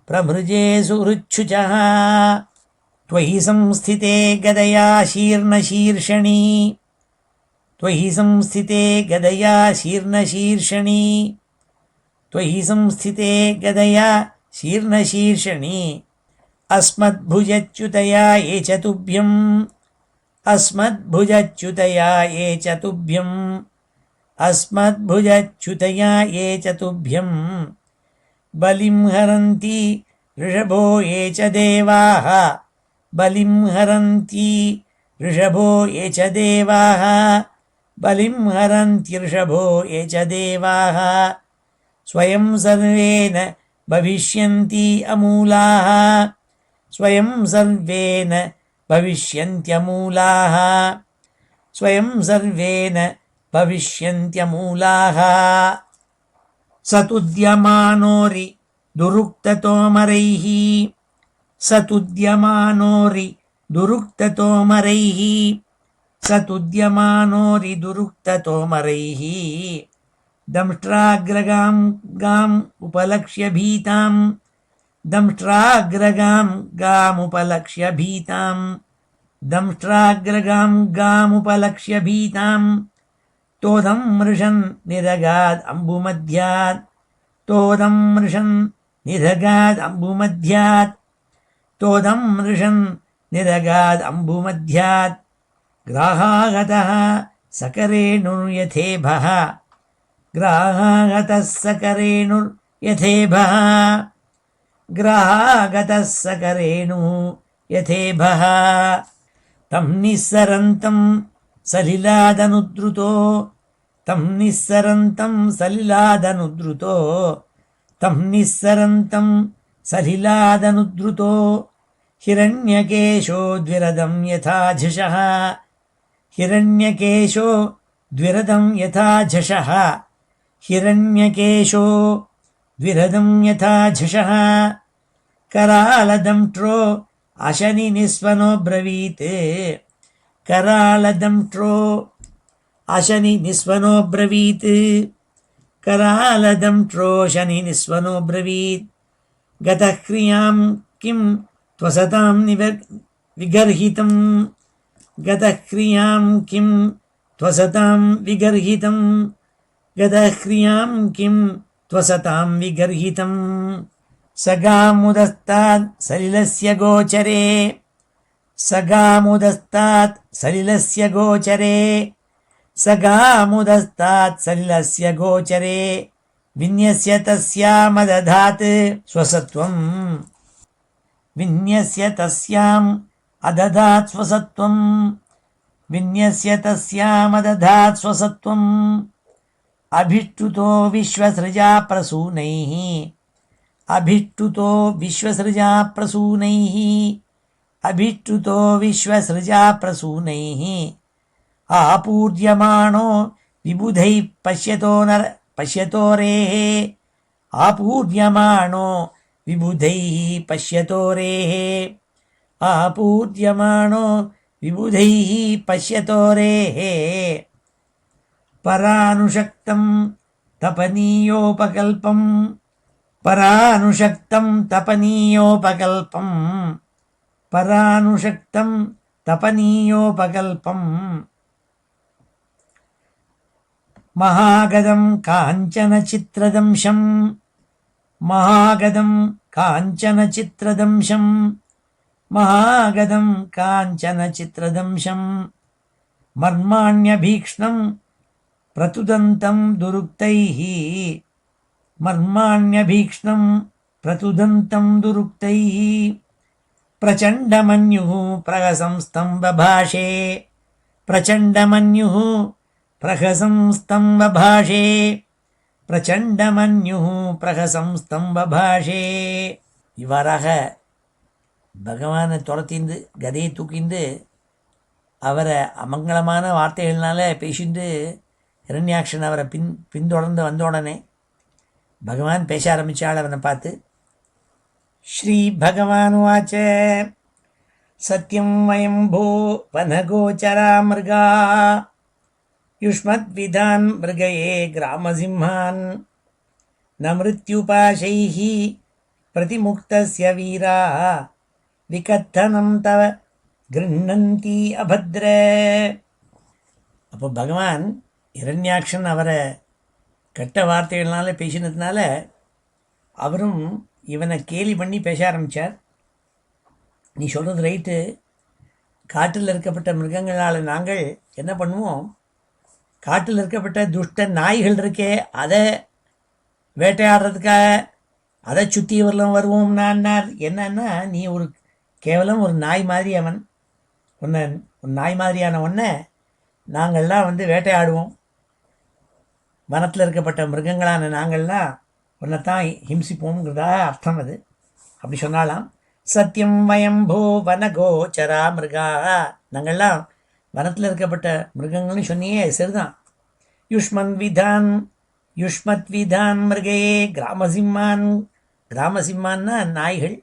प्रमृजे सुहृच्छुचः त्वयि संस्थिते गदया शीर्णशीर्षणि त्वयि संस्थिते गदया शीर्णशीर्षणि त्वयि संस्थिते गदया शीर्णशीर्षणि अस्मद्भुजच्युतया ये च तुभ्यम् अस्मद्भुजच्युतया ये च तुभ्यम् अस्मद्भुजच्युतया ये च तुभ्यम् बलिं हरन्ति ऋषभो ये च देवाः बलिं हरन्ति ऋषभो ये च देवाः बलिं हरन्ति ऋषभो ये च देवाः स्वयं सर्वेन भविष्यन्ति अमूलाः स्वयं सर्वेन भविष्यन्त्यमूलाः स्वयं सर्वेन भविष्यन्त्यमूलाः सतुद्यमानोरि दुरुक्ततोमरैः सतुद्यमानोरि दुरुक्ततोमरैः सतुद्यमानोरि दुरुक्ततोमरैः दंष्ट्राग्रगां गाम् उपलक्ष्य भीतां दंष्ट्राग्रगां गामुपलक्ष्य भीतां दंष्ट्राग्रगां गामुपलक्ष्य भीतां तोदं मृषन् निरगाद् अम्बुमध्यात् तोदं मृषन् निरगाद् अम्बुमध्यात् तोदं मृषन् निरगाद् अम्बुमध्यात् ग्राहागतः सकरेणुर्यथेभः ग्राहागतः सकरेणुर्यथेभः ग्राहागतः सकरेणुः यथेभः तं निस्सरन्तं सलिलादनुद्रुतो तं निस्सरन्तं सलिलादनुद्रुतो तं निस्सरन्तं सलिलादनुद्रुतो हिरण्यकेशो द्विरदं यथा झषः हिरण्यकेशो द्विरदं यथा झषः हिरण्यकेशो द्विरदं यथा झषः करालदंष्ट्रो अशनि निस्वनो ब्रवीत् करालदंष्ट्रो अशनि निस्वनो ब्रवीत् करालदंष्ट्रो शनि निस्वनो ब्रवीत् गतः क्रियां किं त्वसतां विगर्हितं गतः क्रियां किं त्वसतां विगर्हितं गतः क्रियां किं त्वसतां विगर्हितं सगामुदस्तात् सलिलस्य गोचरे सगामुदस्तात् सलिलस्य गोचरे सगामुदस्तात् सलिलस्य गोचरे विन्यस्य तस्यामदधात् स्वसत्वं विन्यस्य तस्याम् अदधात् स्वसत्वं विन्यस्य तस्यामदधात् स्वसत्वम् अभिष्टुतो विश्वसृजा प्रसूनैः अभिष्टुतो विश्वसृजा प्रसूनैः अभिष्टुतो विश्वसृजा प्रसूनैः आपूर्यमाणो विबुधैः पश्यतोरेः आपूर्यमाणो विबुधैः पश्यतोरेः आपूर्यमाणो विबुधैः पश्यतोरेः परानुषक्तं तपनीयोपकल्पं परानुषक्तं तपनीयोपकल्पं परानुषक्तं तपनीयोपकल्पं महागदं काञ्चनचित्रदंशं महागदं काञ्चनचित्रदंशं महागदं काञ्चनचित्रदंशं मर्माण्यभीक्ष्णं प्रतुदन्तं दुरुक्तैः मर्माण्यभीक्ष्णं प्रतुदन्तं दुरुक्तैः பிரச்சண்டமன்யு பிரகசம்ஸ்தம்பபாஷே பிரச்சண்டமன்யு பிரகசம்ஸ்தம்பபாஷே பிரச்சண்டமன்யு பிரகசம்ஸ்தம்பபாஷே. இவ்வாறாக பகவானை துரத்திந்து கதையை தூக்கிந்து அவரை அமங்கலமான வார்த்தைகள்னால பேசிண்டு ஹிரண்யாக்ஷன் அவரை பின்தொடர்ந்து வந்த உடனே பகவான் பேச ஆரம்பித்தாள் அவனை பார்த்து. ஸ்ரீ பகவான் வாச்ச சத்யம் வயம் போ வனகோச்சரா மிருகா யுஷ்மத் விதான் மிருகயே கிராமசிம்ஹான் ந மிருத்யுபாசைஹி பிரதிமுக்தஸ்ய வீரா விகத்தனம் தவ கிருண்ணந்தி அபத்ர. அப்போ பகவான் இரண்யாக்ஷன் அவரை கெட்ட வார்த்தைகள்னால பேசினதுனால அவரும் இவனை கேலி பண்ணி பேச ஆரம்பித்தார். நீ சொல்கிறது ரைட்டு, காட்டில் இருக்கப்பட்ட மிருகங்களால் நாங்கள் என்ன பண்ணுவோம், காட்டில் இருக்கப்பட்ட துஷ்ட நாய்கள் இருக்கே அதை வேட்டையாடுறதுக்காக அதை சுற்றி வருவோம்னா என்னன்னா, நீ ஒரு கேவலம் ஒரு நாய் மாதிரி அவன் ஒரு நாய் மாதிரியான ஒன்றை நாங்கள்லாம் வேட்டையாடுவோம். வனத்தில் இருக்கப்பட்ட மிருகங்களான நாங்கள்லாம் ஒன்றைத்தான் ஹிம்சிப்போங்கிறதா அர்த்தம் அது. அப்படி சொன்னாலாம். சத்தியம் வயம்போ வனகோச்சரா மிருகா, நாங்கள்லாம் வனத்தில் இருக்கப்பட்ட மிருகங்கள்னு சொன்னியே சரிதான். யுஷ்மத் விதான் மிருகே கிராமசிம்மான். கிராமசிம்மான்னா நாய்கள்,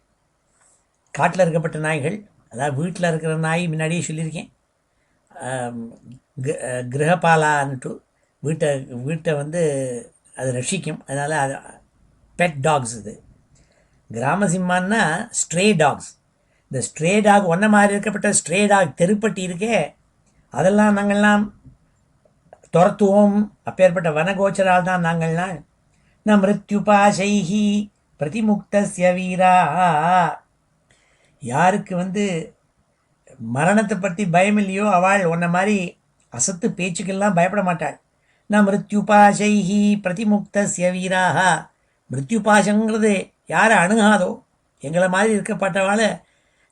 காட்டில் இருக்கப்பட்ட நாய்கள். அதாவது வீட்டில் இருக்கிற நாய் முன்னாடியே சொல்லியிருக்கேன், கிரகபாலான்ட்டு வீட்டை அது ரட்சிக்கும். அதனால் அது பெட் டாக்ஸ். இது கிராமசிம்மான்னா ஸ்ட்ரே டாக்ஸ். இந்த ஸ்ட்ரே டாக் ஒன்றை மாதிரி இருக்கப்பட்ட ஸ்ட்ரே டாக் தெருப்பட்டி இருக்கே அதெல்லாம் நாங்கள்லாம் துரத்துவோம். அப்பேற்பட்ட வனகோச்சரால் தான் நாங்கள்லாம் ந மிருத்யுபாசைஹி பிரதிமுக்தஸ்ய வீரா. யாருக்கு மரணத்தை பற்றி பயம் இல்லையோ அவள் ஒன்றை மாதிரி அசத்து பேச்சுக்கெல்லாம் பயப்பட மாட்டாள். ந மிருத்யுபாசைஹி பிரதிமுக்தஸ்ய வீராக. மிருத்யுபாசங்கிறது யாரை அணுகாதோ எங்களை மாதிரி இருக்கப்பட்டவாள்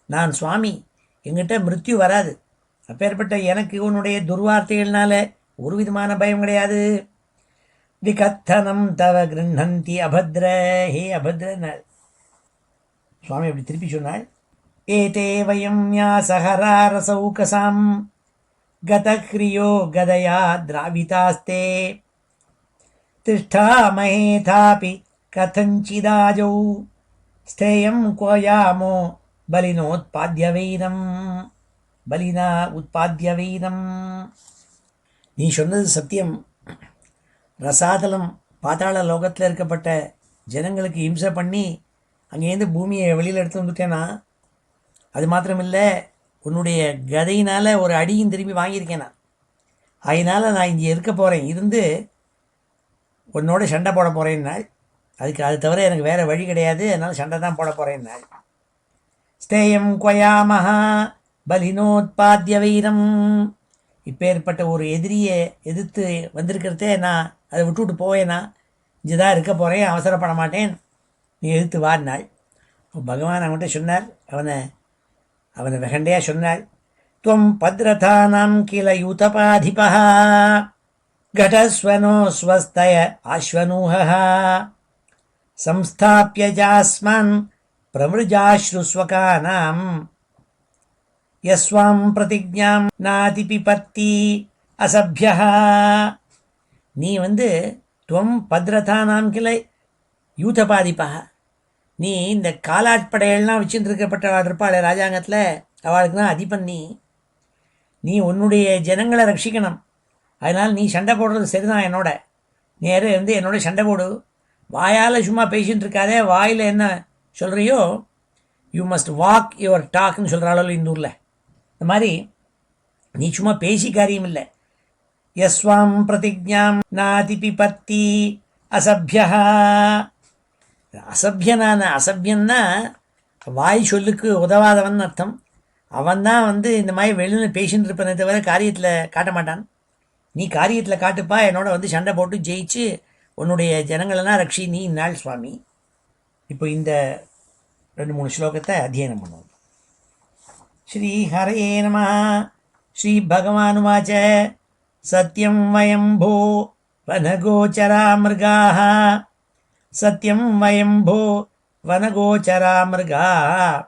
நான் சுவாமி, எங்கிட்ட மிருத்யு வராது. அப்பேற்பட்ட எனக்கு உன்னுடைய துர்வார்த்தைகள்னால ஒரு விதமான பயம் கிடையாது. விகத்தனம் தவ கிருண்ணந்தி அபத்ர. ஹே அபத்ர, சுவாமி அப்படி திருப்பி சொன்னாள். ஏதே வயம் யாசஹராரசௌகசாம் கதக்ரியோ கதயா திராவிதாஸ்தே திஷ்டாமஹேதாபி கதஞ்சிதாஜௌ ஸ்தேயம் கோயாமோ பலினா உத்பாத்ய வீரம். நீ சொன்னது சத்தியம். ரசாதலம் பாதாள லோகத்தில் இருக்கப்பட்ட ஜனங்களுக்கு இம்சை பண்ணி அங்கேருந்து பூமியை வெளியில் எடுத்து வந்துட்டேன்னா, அது மாத்திரமில்லை உன்னுடைய கதையினால் ஒரு அடியும் திரும்பி வாங்கியிருக்கேன் நான். அதனால் நான் இங்கே இருக்க போகிறேன், இருந்து உன்னோட சண்டை போட போகிறேன்னாள். அது தவிர எனக்கு வேறு வழி கிடையாது, அதனால் சண்டை தான் போட போகிறேன்னாள். ஸ்தேயம் கொயாமஹா பலினோத்பாத்ய வீரம். இப்பேற்பட்ட ஒரு எதிரியை எதிர்த்து வந்திருக்கிறதே நான் அதை விட்டுவிட்டு போவேனா, இங்கே தான் இருக்க போகிறேன், அவசரப்பட மாட்டேன், நீ எதிர்த்து வாடினாள். பகவான் அவன்கிட்ட சொன்னார், அவனை வெகண்டையாக சொன்னாள். துவம் பத்ரதானாம் கில யூதபாதிபா கடஸ்வனோ ஸ்வஸ்தய ஆஸ்வனூஹா சம்ஸ்தாப்ய ஜாஸ்மான் பிரமிருஜாஸ்ருஸ்வகானாம் யஸ்வாம் பிரதிஜ்ஞாம் நாதிபிபத்தி அசபியா. நீ துவம் பத்ரதானாம் கிளை யூதபாதிப்பா. நீ இந்த காலாட்படையெல்லாம் வச்சுருக்கப்பட்டவாள் இருப்பாள் ராஜாங்கத்தில், அவளுக்கு தான் அதிபன். நீ உன்னுடைய ஜனங்களை ரட்சிக்கணும். அதனால் நீ சண்டை போடுறது சரிதான், என்னோட நேரே என்னோட சண்டை போடு. வாயால் சும்மா பேசிகிட்டு இருக்காதே, வாயில் என்ன சொல்கிறியோ யூ மஸ்ட் வாக் யுவர் டாக்னு சொல்கிறாளோ இந்த ஊரில். இந்த மாதிரி நீ சும்மா பேசி காரியம் இல்லை. யஸ்வாம் பிரதிஜ்ஞாம் நாதிபிபத்தி அசபியா. அசபியன்னா வாய் சொல்லுக்கு உதவாதவன் அர்த்தம். அவன் தான் இந்த மாதிரி வெளியில் பேசின்னு இருப்பனே தவிர காரியத்தில் காட்ட மாட்டான். நீ காரியத்தில் காட்டுப்பா, என்னோட சண்டை போட்டு ஜெயிச்சு உன்னுடைய ஜனங்களெல்லாம் ரட்சி நீ நாள் சுவாமி. இப்போ இந்த 2-3 ஸ்லோகத்தை அத்தியனம் பண்ணுவோம். श्रीहरये नमः। श्रीभगवानुवाच सत्यं वयं भो वनगोचरा मृगाः सत्यं वयं भो वनगोचरा मृगाः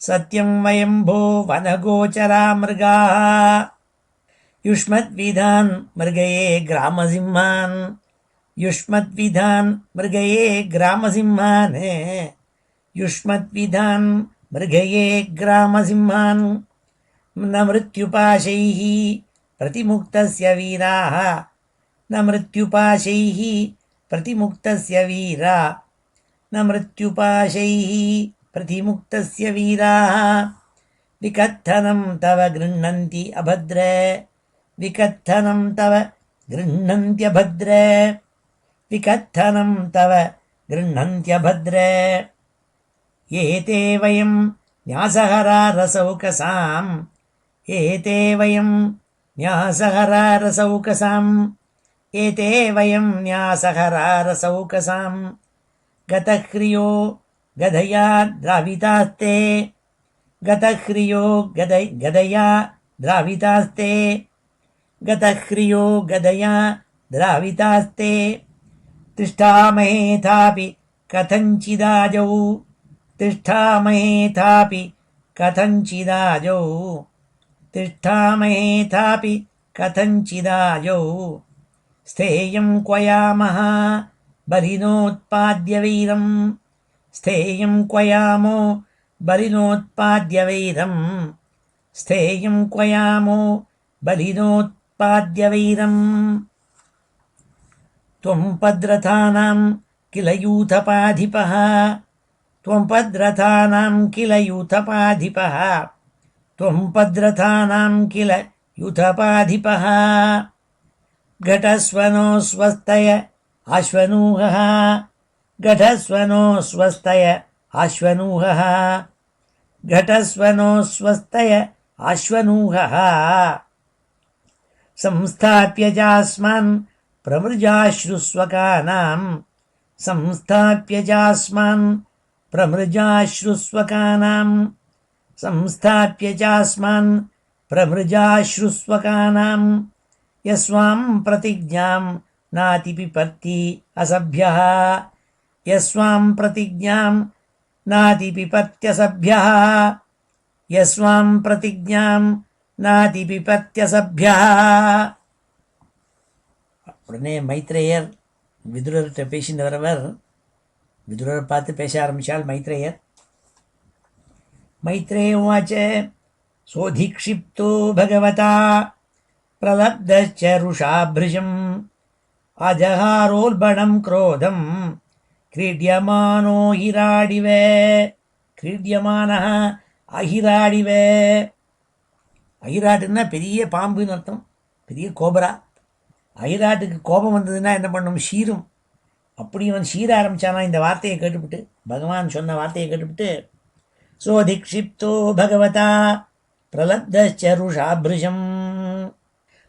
सत्यं वयं भो वनगोचरा मृगाः युष्मद्विधान् मृगये ग्रामसिंहान् युष्मद्विधान् मृगये ग्रामसिंहान् युष्मद्विधान् मृगये ग्रामसिंहान् न मृत्युपाशैः प्रतिमुक्तस्य वीराः न मृत्युपाशैः प्रतिमुक्तस्य वीरा न मृत्युपाशैः प्रतिमुक्तस्य वीराः विकत्थनं तव गृह्णन्ति अभद्र विकत्थनं तव गृह्णन्त्यभद्र विकत्थनं तव गृह्णन्त्यभद्र एते वयं न्यासहरा रसौकसाम् एते वयं न्यासहरा रसौकसाम् एते वयं न्यासहरा रसौकसाम् गतह्रियो गदया द्रावितास्ते गतह्रियो गदया द्रावितास्ते गतह्रियो गदया द्रावितास्ते तिष्ठामहेथापि कथञ्चिदाजौ तिष्ठामहेथापि कथञ्चिदाजौ तिष्ठामहेथापि कथञ्चिदाजौ स्थेयं क्वयामः बलिनोत्पाद्यवैरं स्थेयं क्वयामो बलिनोत्पाद्यवैरं स्थेयं क्वयामो बलिनोत्पाद्यवैरं त्वं पद्रथानां किल यूथपाधिपः त्वं पद्रथानां किल यूथपाधिपः त्वं पद्रथानां किल यूथपाधिपः घटस्वनो स्वस्तय आश्वनूहः घटस्वनो स्वस्तय आश्वनूहः घटस्वनो स्वस्तय आश्वनूहः संस्थाप्य चास्मान् प्रमृजाश्रुस्वकानां संस्थाप्य चास्मान् प्रमृजाश्रुस्वकानां संस्थाप्य चास्मान् प्रमृजाश्रुस्वकानां यस्वां प्रतिज्ञां नातिपिपत्ति असभ्यः यस्वां प्रतिज्ञां नातिपिपत्यसभ्यः यस्वां प्रतिज्ञां नातिपिपत्यसभ्यः உடனே மைத்ரேயர் விதுரர்கிட்ட பேசிட்டு வரவர் விதுரரை பார்த்து பேச ஆரம்பித்தாள் மைத்ரேயர் மைத்ரேய உவாச்ச சோதிக்ஷிப்தோ பகவதா பிரலப்தச்ச ருஷாபிருஷம் அஜஹாரோல்பணம் क्रोधம் क्रीड्यमानो हिराडिव क्रीड्यमानः अहिराडिव அகிராட்டுன்னா பெரிய பாம்புன்னு அர்த்தம் பெரிய கோபரா அகிராட்டுக்கு கோபம் வந்ததுன்னா என்ன பண்ணும் ஷீரும் அப்படி அவன் ஷீர ஆரம்பித்தானா இந்த வார்த்தையை கேட்டுவிட்டு பகவான் சொன்ன வார்த்தையை கேட்டுவிட்டு சோதிக்ஷிப்தோ பகவதா பிரலப்தருஷாபிருஷம்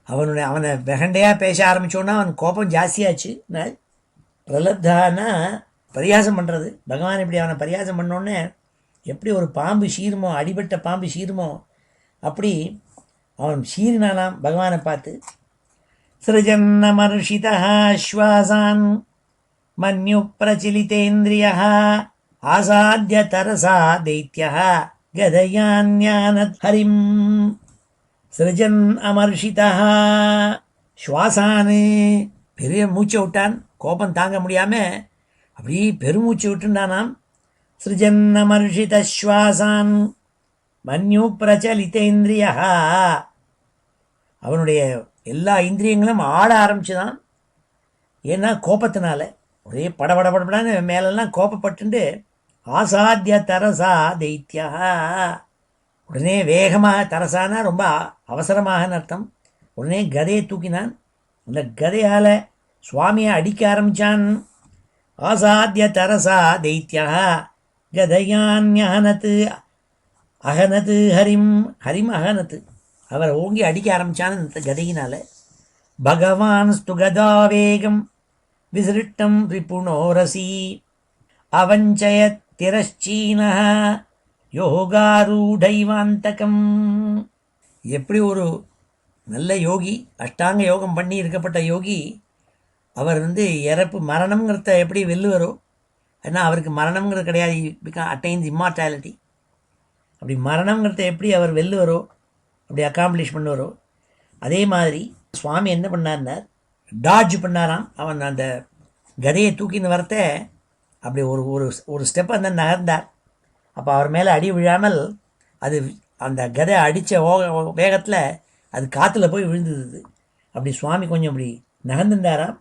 அவனை வெகண்டையாக பேச ஆரம்பித்தோன்னா அவன் கோபம் ஜாஸ்தியாச்சு பிரலப்தான்னா பரியாசம் பண்ணுறது பகவான் இப்படி அவனை பரியாசம் பண்ணோன்னே எப்படி ஒரு பாம்பு ஷீருமோ அடிபட்ட பாம்பு ஷீருமோ அப்படி அவன் ஷீரினானாம் பகவானை பார்த்து சிருஜன்னமர்ஷிதः ஸ்வாசான் மன்யு பிரச்சிலிதேந்திரியः ஆசாத்ய தரசா தைத்யः கதயான்யானத் ஹரிம் சிருஜன் அமர்ஷிதः ஸ்வாசான் பெரிய மூச்சை விட்டான் கோபம் தாங்க முடியாமல் அப்படி பெருமூச்சு விட்டுண்டானாம் சிருஜன் அமர்ஷித ஸ்வாசான் மன்யு பிரச்சலிதேந்திரியா அவனுடைய எல்லா இந்திரியங்களும் ஆட ஆரம்பிச்சுதான் ஏன்னா கோபத்தினால ஒரே படபடபடப்படான்னு மேலெல்லாம் கோபப்பட்டுண்டு ஆசாத்திய தரசா தைத்யா உடனே வேகமாக தரசானா ரொம்ப அவசரமாகன்னு அர்த்தம் உடனே கதையை தூக்கினான் அந்த கதையால் சுவாமியை அடிக்க ஆரம்பித்தான் ஆசாத்திய தரசா தைத்யா கதையான்யஹனத்து அகனத்து ஹரிம் ஹரிம் அகனத்து அவரை ஓங்கி அடிக்க ஆரம்பித்தான் இந்த கதையினால் பகவான் ஸ்துகதாவேகம் விசிருட்டம் ரிபுணோரசி அவஞ்சய திரச்சீன யோகாரூடைவாந்தகம். எப்படி ஒரு நல்ல யோகி, அஷ்டாங்க யோகம் பண்ணி இருக்கப்பட்ட யோகி, அவர் இறப்பு மரணம்ங்கிறத எப்படி வெல்லுவரோ, ஏன்னா அவருக்கு மரணம்ங்கிறது கிடையாது, பிகாம் அட்டைன்ஸ் இம்மார்டாலிட்டி. அப்படி மரணம்ங்கிறத எப்படி அவர் வெல்லுவரோ, அப்படி அக்காம்ப்ளிஷ் பண்ணுவாரோ, அதே மாதிரி சுவாமி என்ன பண்ணார்னார், டாட்ஜ் பண்ணாராம். அவன் அந்த கதையை தூக்கின்னு வரத்த அப்படி ஒரு ஒரு ஒரு ஸ்டெப் அந்த நகர்ந்தார். அப்போ அவர் மேலே அடி விழாமல் அது அந்த கதை அடித்த வேகத்தில் அது காற்றுல போய் விழுந்தது. அப்படி சுவாமி கொஞ்சம் அப்படி நகர்ந்துட்டாராம்.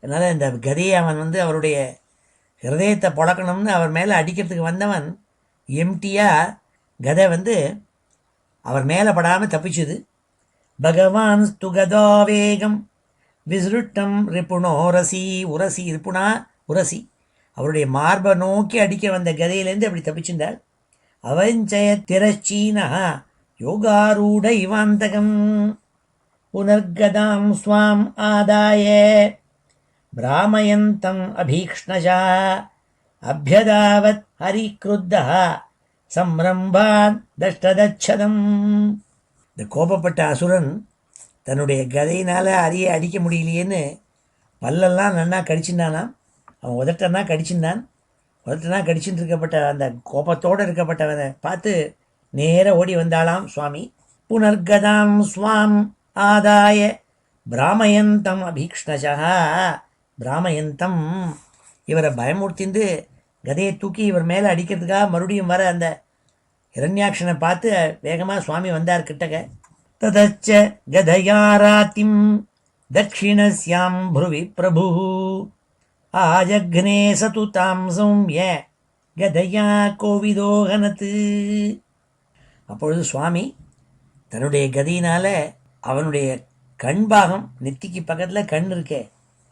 அதனால் இந்த கதையை அவன் அவருடைய ஹிருதயத்தை புழக்கணும்னு அவர் மேலே அடிக்கிறதுக்கு வந்தவன் எம்டியாக கதை அவர் மேலே படாமல் தப்பிச்சுது. பகவான் ஸ்துகதாவேகம் விசுருட்டம் ரிப்புணோ உரசி உரசி ரிப்புணா உரசி, அவருடைய மார்பை நோக்கி அடிக்க வந்த கதையிலேருந்து அப்படி தப்பிச்சிருந்தாள். அவஞ்சய திரச்சீனா யோகாரூட இவாந்தகம் புனர்கதாம் ஸ்வாம் ஆதாய பிராமயந்தம் அபீக்ஷ்ணஜா அபியதாவத் ஹரிக்ருத்தா சம்ரம்பான் தஷ்டதச்சதம். இந்த கோபப்பட்ட அசுரன் தன்னுடைய கதையினால் அரிய அடிக்க முடியலையேன்னு பல்லெல்லாம் நன்னா கடிச்சிருந்தானாம். அவன் உதட்டனா கடிச்சிருந்தான். உதட்டனா கடிச்சுட்டு இருக்கப்பட்ட அந்த கோபத்தோடு இருக்கப்பட்டவனை பார்த்து நேர ஓடி வந்தாளாம் சுவாமி. புனர்கதாம் ஸ்வாம் ஆதாய பிராமயந்தம் அபீக்ஷ்ணஜா. பிராமயந்தம், இவரை பயமுறுத்திந்து கதையை தூக்கி இவர் மேலே அடிக்கிறதுக்காக மறுபடியும் வர அந்த இரண்யாட்சனை பார்த்து வேகமாக சுவாமி வந்தார் கிட்டக்க. ததச்ச கதயாராத்திம் தட்சிணஸ்யாம் புருவி பிரபு ஆஜக்னே சது தாம் சௌம்ய கதையா கோவிதோகனத்து. அப்பொழுது சுவாமி தன்னுடைய கதியினால் அவனுடைய கண் பாகம், நெத்திக்கு பக்கத்தில் கண் இருக்கே,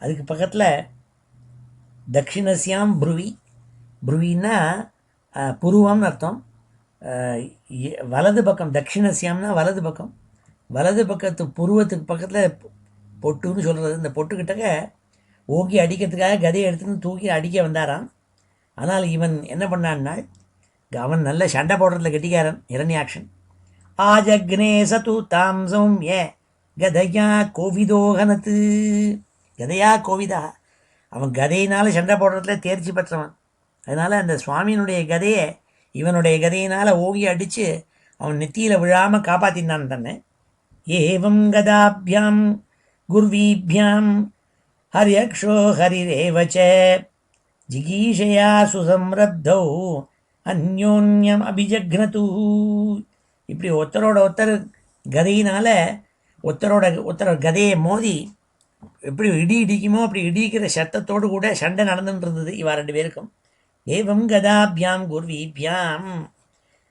அதுக்கு பக்கத்தில் தட்சிணஸ்யாம் புருவி, புருவின்னா புருவம்னு அர்த்தம். வலது பக்கம், தட்சிணஸ்யாம்னா வலது பக்கம், வலது பக்கத்து புருவத்துக்கு பக்கத்தில் பொட்டுன்னு சொல்கிறது. இந்த பொட்டுக்கிட்டக்க ஓங்கி அடிக்கிறதுக்காக கதையை எடுத்துன்னு தூக்கி அடிக்க வந்தாராம். ஆனால் இவன் என்ன பண்ணான்னால், அவன் நல்ல சண்டை போடுறதுல கெட்டிக்காரன் இரண்யாக்ஷன். ஆஜக்னே சது தாம் சௌம்ய கதையா கோவிதோகனத்து. கதையா கோவிதா, அவன் கதையினால் சண்டை போடுறதுல தேர்ச்சி பெற்றவன். அதனால் அந்த சுவாமியினுடைய கதையை இவனுடைய கதையினால் ஓங்கி அடித்து அவன் நெத்தியில் விழாமல் காப்பாற்றினான் தன்னை. ஏவம் கதாபியாம் குர்வீபியாம் ஹரியக்ஷோ ஹரிரேவச்ச ஜிகீஷயா சுசம்ரப்தௌ அந்யோன்யம் அபிஜக்னது. இப்படி ஒருத்தரோட ஒருத்தர் கதையினால் ஒருத்தரோட கதையை மோதி எப்படி இடி இடிக்குமோ அப்படி இடிக்கிற சத்தத்தோடு கூட சண்டை நடந்துட்டு இருந்தது இவா ரெண்டு பேருக்கும். ஏவம் கதாபியாம் குர்வீபியாம்,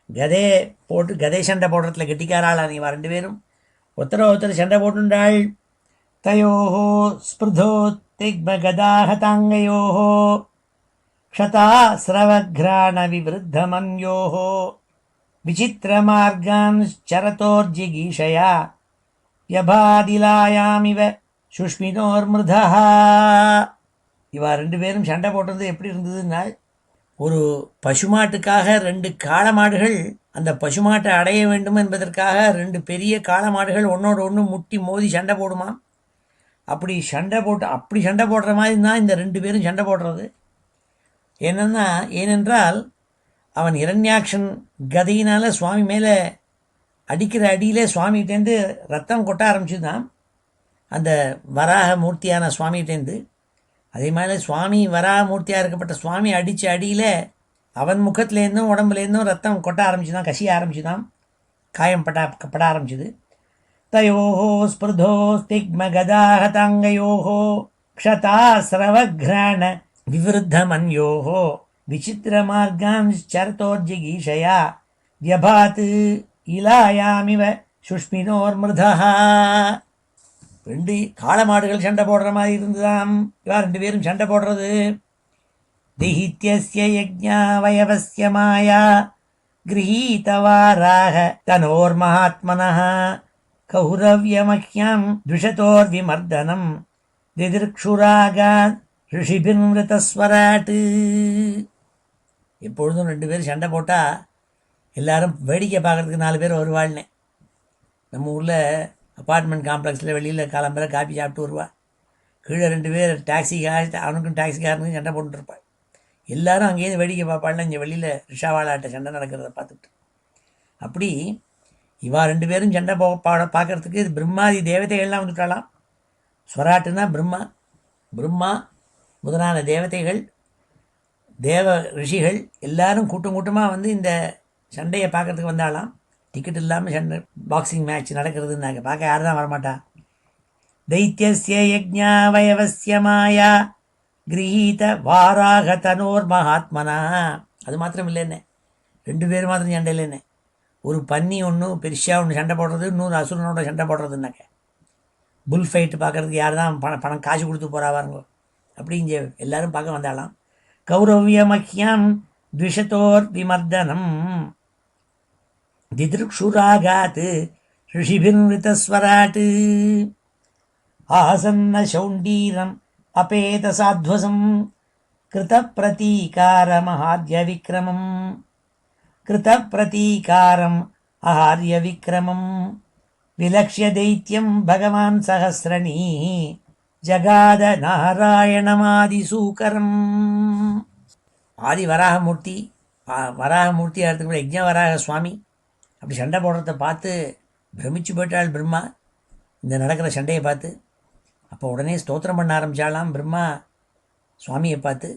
கதை போட்டு கதை சண்டை போடுறதுல கெட்டிக்காராளான் இவா ரெண்டு பேரும் ஒருத்தர் சண்டை போட்டுண்டாள். தயோஹோ ஸ்பிருதோ திக்ம கதாஹதாங்கயோஹோ க்ஷதா ஸ்ரவக்ராண விவருத்தமன்யோஹோ விசித்திரமார்கான் சரதோர்ஜிகீஷயா யபாதிலாயாமிவ சுஷ்மினோர்மிருதா. இவா ரெண்டு பேரும் சண்டை போட்டது எப்படி இருந்ததுன்னா, ஒரு பசுமாட்டுக்காக ரெண்டு காளமாடுகள் அந்த பசுமாட்டை அடைய வேண்டும் என்பதற்காக ரெண்டு பெரிய காளமாடுகள் ஒன்றோட ஒன்று முட்டி மோதி சண்டை போடுமாம். அப்படி சண்டை போடுற மாதிரி தான் இந்த ரெண்டு பேரும் சண்டை போடுறது. ஏனென்றால் அவன் இரண்யாக்ஷன் கதையினால் சுவாமி மேலே அடிக்கிற அடியிலே சுவாமிகிட்டேருந்து ரத்தம் கொட்ட ஆரம்பிச்சுதான் அந்த வராக மூர்த்தியான சுவாமிகிட்டேருந்து. அதே மாதிரி சுவாமி வராக மூர்த்தியாக இருக்கப்பட்ட சுவாமி அடித்த அடியில் அவன் முகத்துலேருந்தும் உடம்புலேருந்தும் ரத்தம் கொட்ட ஆரம்பிச்சுதான், கசிய ஆரம்பிச்சுதான், காயம் பட ஆரம்பிச்சுது. தயோஹோ ஸ்பிருதோ ஸ்திக்ம கதாஹதாங்கயோஹோ க்ஷதா ஸ்ரவக்ராண விவருத்தமன்யோஹோ விசித்திரமார்கான் சரதோர்ஜிகீஷயா வியபாத் இலாயாமிவ சுஷ்மினோர்மிருதா. ரெண்டு காளமாடுகள் சண்டை போடுற மாதிரி இருந்துதான் இவா ரெண்டு பேரும் சண்டை போடுறது. திஹித்யஸ்ய யஜ்ஞாவயவஸ்ய மாயா கிரஹீதவாராக தனோர்மஹாத்மனः கௌரவ்யமஹ்யம் துஷதோர்விமர்தனம் திதிர்க்ஷுராகாத் ரிஷிபின்விருதஸ்வராட். எப்பொழுதும் ரெண்டு பேரும் சண்டை போட்டால் எல்லாரும் வேடிக்கை பார்க்குறதுக்கு 4 பேர் வருவாள்னே. நம்ம ஊரில் அப்பார்ட்மெண்ட் காம்ப்ளெக்ஸில் வெளியில் காலம்பரை காப்பி சாப்பிட்டு வருவா. கீழே 2 பேர் டாக்ஸிக்காக அவனுக்கும் டாக்ஸிக்காரனுக்கும் சண்டை போட்டுருப்பாள். எல்லோரும் அங்கேயிருந்து வேடிக்கை பார்ப்பாள்னா இங்கே வெளியில் ரிஷாவாளாட்ட சண்டை நடக்கிறத பார்த்துட்டு. அப்படி இவா 2 பேரும் சண்டை பார்க்குறதுக்கு பிரம்மாதி தேவதைகள்லாம் வந்துட்டாலாம். ஸ்வராட்டுனா பிரம்மா, பிரம்மா முதலான தேவதைகள், தேவ ரிஷிகள் எல்லாரும் கூட்டமாக வந்து இந்த சண்டையை பார்க்குறதுக்கு வந்தாலாம். டிக்கெட் இல்லாமல் சண்டை பாக்ஸிங் மேட்ச் நடக்கிறதுனாக்க பார்க்க யார் தான் வரமாட்டா. தைத்தியஸ்ய யஜ்ஞாவயவஸ்ய மாயா கிரகீத வாராக தனோர் மகாத்மனா. அது மாத்திரம் இல்லைன்னு 2 பேர் மாத்திரம் சண்டை இல்லைன்னு. ஒரு பன்னி ஒன்று பெருசாக ஒன்று சண்டை போடுறது, இன்னொரு அசுரனோட சண்டை போடுறதுனாக்க புல் ஃபைட்டு பார்க்குறதுக்கு யார் தான் பணம் காசு கொடுத்து போகிறாவாருங்கோ. அப்படி இங்கே எல்லோரும் பார்க்க வந்தாலாம். கௌரவியமஹ்யம் த்விஷதோர் விமர்தனம் திதிருக்ஷுராகாத் ரிஷிபிர்மிருதஸ்வராட் ஆசன்ன சௌண்டீரம் அபேத சாத்வசம் கிருத பிரதீகாரமஹார்ய விக்ரமம் கிருத பிரதீகாரம் அஹார்ய விக்ரமம் விலக்ஷ்ய தைத்யம் பகவான் சஹஸ்ரணீ ஜகாத நாராயணமாதிசூகரம். ஆதி வராகமூர்த்தி, வராகமூர்த்தி அடுத்த யஜ்ஞ வராக சுவாமி அப்படி சண்டை போடுறத பார்த்து பிரமிச்சு போயிட்டாள் பிரம்மா, இந்த நடக்கிற சண்டையை பார்த்து. அப்போ உடனே ஸ்தோத்திரம் பண்ண ஆரம்பித்தாலாம் பிரம்மா சுவாமியை பார்த்து.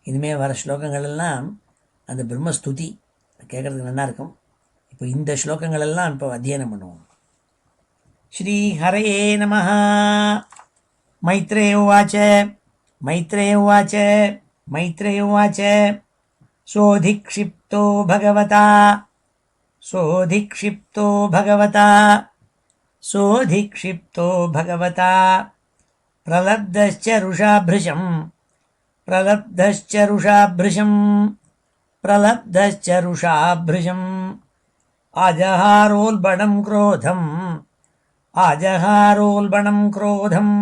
இனிமேல் வர ஸ்லோகங்கள் எல்லாம் அந்த பிரம்மஸ்துதி கேட்குறதுக்கு நல்லாயிருக்கும். இப்போ இந்த ஸ்லோகங்கள் எல்லாம் இப்போ அத்தியனம் பண்ணுவோம். ஸ்ரீ ஹரயே நமஹ. மைத்ரேய உவாச்ச மைத்ரேய உவாச்ச மைத்ரேய உவாச்ச சோதிக்ஷிப்தோ பகவதா சோதிக்ஷிப்தோ பகவதா சோதிக்ஷிப்தோ பகவதா பிரலப்தஸ்ச ருஷாப்ருஷம் பிரலப்தஸ்ச ருஷாப்ருஷம் பிரலப்தஸ்ச ருஷாப்ருஷம் ஆஜஹாரோல்பணம் க்ரோதம் ஆஜஹாரோல்பணம் க்ரோதம்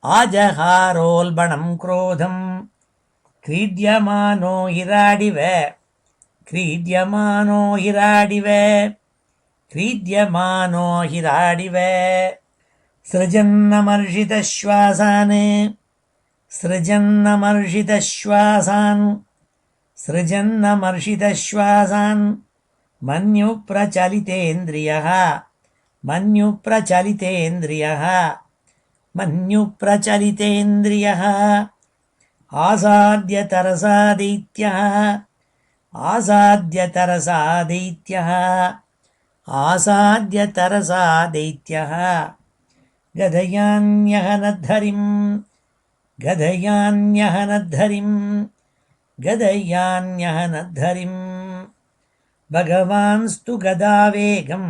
ஆஜஹாரோல்பணம் க்ரோதம் क्रीड्यमानो हिराडिव क्रीड्यमानो हिराडिव क्रीड्यमानो हिराडिव सृजन्नमर्षितश्वासान् सृजन्नमर्षितश्वासान् सृजन्नमर्षितश्वासान् मन्युप्रचलितेन्द्रियः मन्युप्रचलितेन्द्रियः मन्युप्रचलितेन्द्रियः आसाद्य तरसा दैत्यः आसाद्य तरसा दैत्यः आसाद्य तरसा दैत्यः गदयान्यहनद्धरिं गदयान्यहनद्धरिं गदयान्यहनद्धरिं भगवांस्तु गदावेगं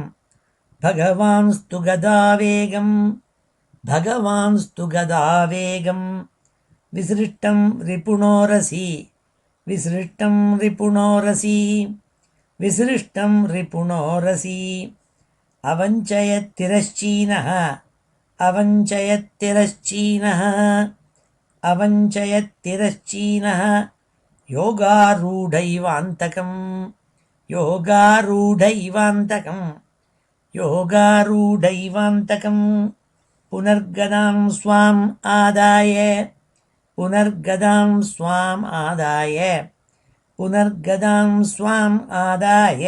भगवांस्तु गदावेगं भगवांस्तु गदावेगं विसृष्टं रिपुणोरसि विसृष्टं रिपुणोरसि विसृष्टं रिपुणोरसि अवञ्चयत्तिरश्चीनः अवञ्चयत्तिरश्चीनः अवञ्चयत्तिरश्चीनः योगारूढैवान्तकं योगारूढैवान्तकं योगारूढैवान्तकं पुनर्गदां स्वाम् आदाय पुनर्गदां स्वाम् आदाय पुनर्गदां स्वाम् आदाय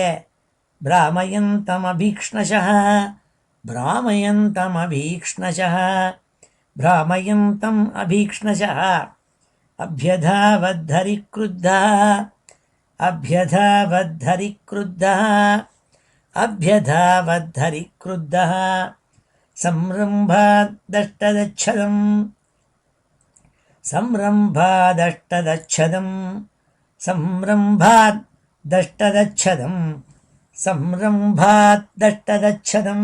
भ्रामयन्तमभीक्ष्णशः भ्रामयन्तमभीक्ष्णशः भ्रामयन्तम् अभीक्ष्णशः अभ्यधावद्धरिक्रुद्धः अभ्यधावद्धरिक्रुद्धः अभ्यधावद्धरिक्रुद्धः संरम्भादष्टदच्छदं संरम्भादष्टदच्छदं संरम्भादष्टदच्छदं संरम्भादष्टदच्छदं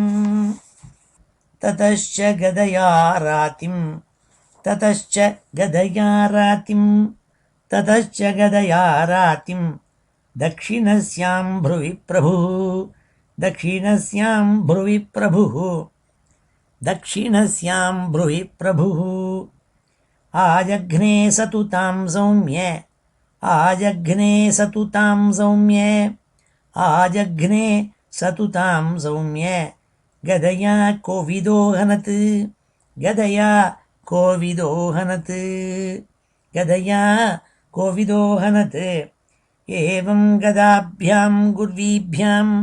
ततश्च गदया रातिं ततश्च गदया रातिं ततश्च गदया रातिं दक्षिणस्यां भ्रुवि प्रभुः दक्षिणस्यां भ्रुवि प्रभुः दक्षिणस्यां ब्रूहि प्रभुः आजघ्ने सतुतां सौम्ये आजघ्ने सतुतां सौम्ये ஆஜக்னே சதுதாம் சௌமிய கதையா கோவிதோஹனத் கதையா கோவிதோஹனத் கதையா கோவிதோஹனத் ஏவம் கதாபியாம் குர்வீபியாம்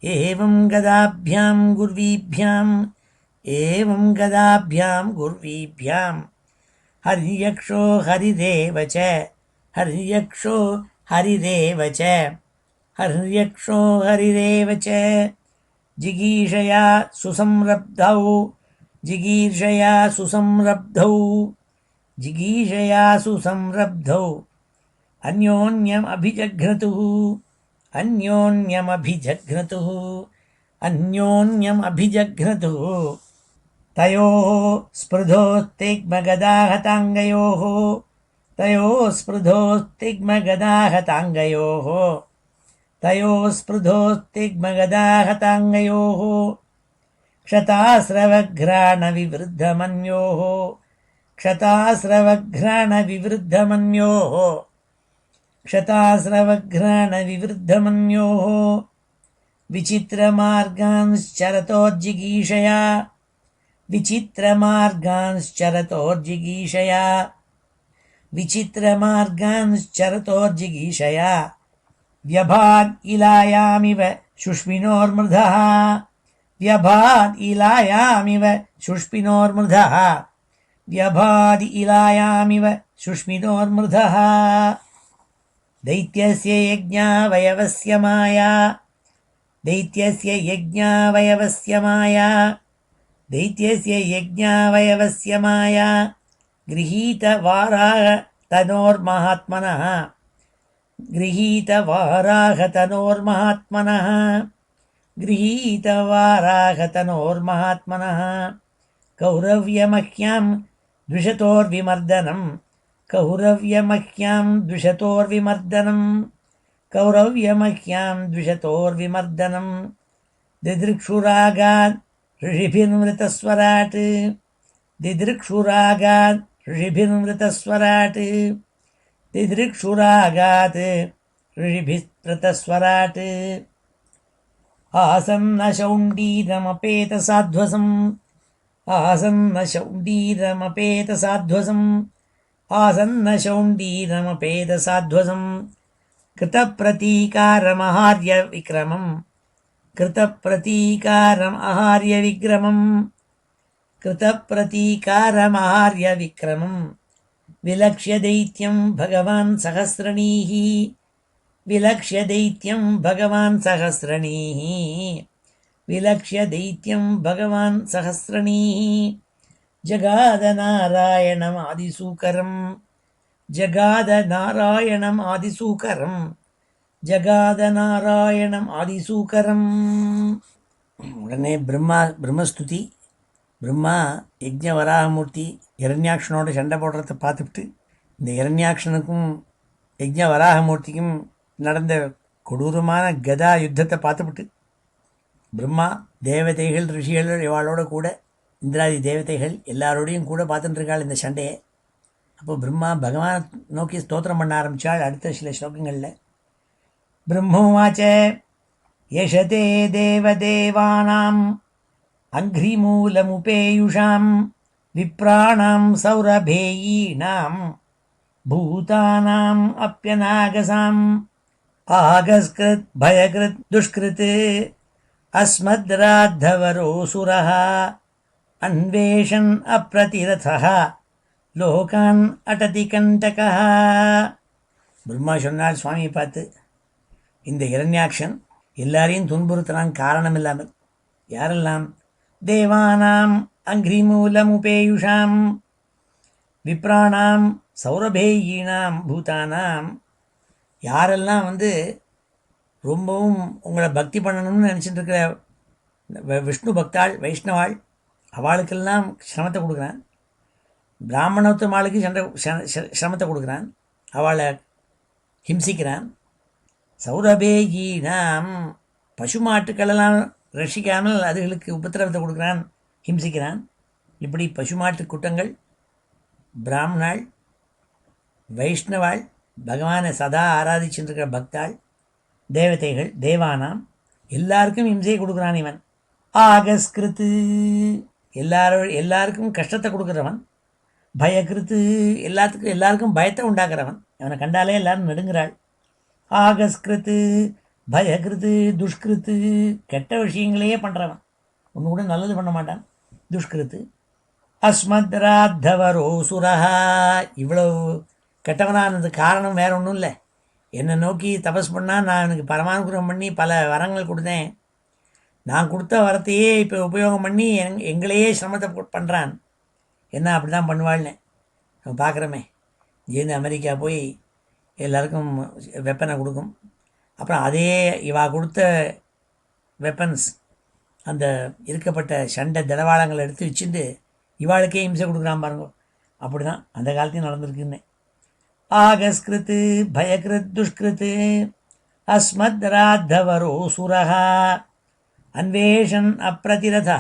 ஏவம் கதாபியாம் குர்வீபியாம் ஏவம் கதாபியாம் குர்வீபியாம் ஹரியக்ஷோ ஹரிரேவ ச ஹரியக்ஷோ ஹரிரேவ ச ஹரியக்ஷோ ஹரிரேவ ச ஜிகீஷயா சுசம்ரப்தௌ ஜிகீர்ஷயா சுசம்ரப்தௌ ஜிகீஷயா சுசம்ரப்தௌ அந்யோன்யம் அபிஜக்ரதுः அந்யோன்யம் அபிஜக்ரதுः அந்யோன்யம் அபிஜக்ரதுः தயோः ஸ்பிருதோஸ்திக்மகதாஹதாங்கயோः தயோः ஸ்பிருதோஸ்திக்மகதாஹதாங்கயோः தயோः ஸ்பிருதோஸ்திக்மகதாஹதாங்கயோः क्षतास्रवघ्राणविवृद्धमन्योः क्षतास्रवघ्राणविवृद्धमन्योः क्षतास्रवघ्राणविवृद्धमन्योः विचित्रमार्गांश्चरतोर्जिगीषया विचित्रमार्गांश्चरतोर्जिगीषया विचित्रमार्गांश्चरतोर्जिगीषया व्यभाद् इलायामिव शुष्मिनोर्मृधः व्यभाद् इलायामिव शुष्मिनोर्मृधः व्यभाद् इलायामिव शुष्मिनोर्मृधः दैत्यस्य यज्ञावयवस्य माया दैत्यस्य यज्ञावयवस्य माया दैत्यस्य यज्ञावयवस्य माया गृहीतवाराहतनोर्महात्मनः गृहीतवाराहतनोर्महात्मनः गृहीतवाराहतनोर्महात्मनः कौरव्यमह्यां द्विषतोर्विमर्दनं कौरव्यमह्यां द्विषतोर्विमर्दनं कौरव्यमह्यां द्विषतोर्विमर्दनं दिदृक्षुरागात् ऋषिभिर्मृतस्वराट् दिदृक्षुरागात् ऋषिभिर्मृतस्वराट् दिदृक्षुरागात् ऋषिभिस्मृतस्वराट् आसन्नशौण्डीरमपेतसाध्वसम् आसन्नशौण्डीरमपेतसाध्वसम् आसन्नशौण्डीरमपेतसाध्वसम् कृतप्रतीकारमहार्यविक्रमम् कृतप्रतीकारमहार्यविक्रमम् कृतप्रतीकारमहार्यविक्रमम् विलक्ष्य दैत्यं भगवान् सहस्रणीः विलक्ष्य दैत्यं भगवान् सहस्रणीः विलक्ष्य दैत्यं भगवान् सहस्रणीः जगादनारायणमादिसूकरं जगादनारायणमादिसूकरं ஜகாதநாராயணம் உடனே பிரம்மஸ்துதி. பிரம்மா யஜ்ஞவராகமூர்த்தி இரண்யாக்ஷனோட சண்டை போடுறத பார்த்துட்டு இந்த இரண்யாக்ஷனுக்கும் யஜ்ஞவராகமூர்த்திக்கும் நடந்த கொடூரமான கதா யுத்தத்தை பார்த்துவிட்டு பிரம்மா தேவதைகள் ரிஷிகள் இவாளோட கூட இந்திராதி தேவதைகள் எல்லாரோடையும் கூட பார்த்துட்டு இருக்காள் இந்த சண்டையை. அப்போ பிரம்மா பகவான் நோக்கி ஸ்தோத்திரம் பண்ண ஆரம்பித்தாள். அடுத்த சில ஸ்லோகங்களில் ब्रह्मोवाच यशते देवदेवानाम् अङ्घ्रिमूलमुपेयुषां विप्राणां सौरभेयीणां भूतानाम् अप्यनागसाम् आगस्कृत् भयकृत् दुष्कृत् अस्मद्राद्धवरोऽसुरः अन्वेषन् अप्रतिरथः लोकान् अटति कण्टकः. பிரம்மா சொன்னாள் சுவாமியை பார்த்து, இந்த இரண்யாக்ஷன் எல்லாரையும் துன்புறுத்தினான் காரணம் இல்லாமல். யாரெல்லாம்? தேவானாம் அங்கிரிமூலம் உபேயுஷாம் விப்ராணாம் சௌரபேயீனாம் பூதானாம். யாரெல்லாம் ரொம்பவும் உங்களை பக்தி பண்ணணும்னு நினச்சிட்டு இருக்கிற விஷ்ணு பக்தாள் வைஷ்ணவாள் அவளுக்கெல்லாம் சிரமத்தை கொடுக்குறான். பிராமணோத்தமாளுக்கு சிரமத்தை கொடுக்குறான், அவளை ஹிம்சிக்கிறான். சௌரபேயீனாம் பசுமாட்டுக்களெல்லாம் ரட்சிக்காமல் அதுகளுக்கு உபத்திரவத்தை கொடுக்குறான், ஹிம்சிக்கிறான். இப்படி பசுமாட்டு கூட்டங்கள், பிராமணாள், வைஷ்ணவாள், பகவானை சதா ஆராதிச்சுருக்கிற பக்தாள், தேவதைகள் தேவானாம் எல்லாருக்கும் இம்சையை கொடுக்குறான் இவன். ஆகஸ்கிருத்து எல்லாருக்கும் கஷ்டத்தை கொடுக்குறவன். பயகிருத்து எல்லாருக்கும் பயத்தை உண்டாக்குறவன். அவனை கண்டாலே எல்லாரும் நடுங்கிறாள். ஆகஸ்கிருத்து பயகிருத்து துஷ்கிருத்து கெட்ட விஷயங்களையே பண்ணுறவன், ஒன்று கூட நல்லது பண்ண மாட்டான். துஷ்கிருத்து அஸ்மத்ராத்தவரோ சுரஹா. இவ்வளவு கெட்டவனானது காரணம் வேற ஒன்றும் இல்லை. என்னை நோக்கி தபஸ் பண்ணால் நான் எனக்கு பரமானுகிரகம் பண்ணி பல வரங்கள் கொடுத்தேன். நான் கொடுத்த வரத்தையே இப்போ உபயோகம் பண்ணி எங்களையே சிரமத்தை பண்ணுறான். என்ன அப்படி தான் பண்ணுவாள்னு நம்ம பார்க்குறோமே. இங்கேருந்து அமெரிக்கா போய் எல்லாருக்கும் வெப்பனை கொடுக்கும். அப்புறம் அதே இவா கொடுத்த வெப்பன்ஸ் அந்த இருக்கப்பட்ட சண்டை தடவாளங்களை எடுத்து வச்சுட்டு இவாளுக்கே இம்சை கொடுக்குறான் பாருங்க. அப்படி தான் அந்த காலத்தையும் நடந்திருக்குன்னு. ஆகஸ்கிருத்து பயகிருத் துஷ்கிருத்து அஸ்மத் ராத்தவரோ சுரஹா அன்வேஷன் அப்ரதிரதா.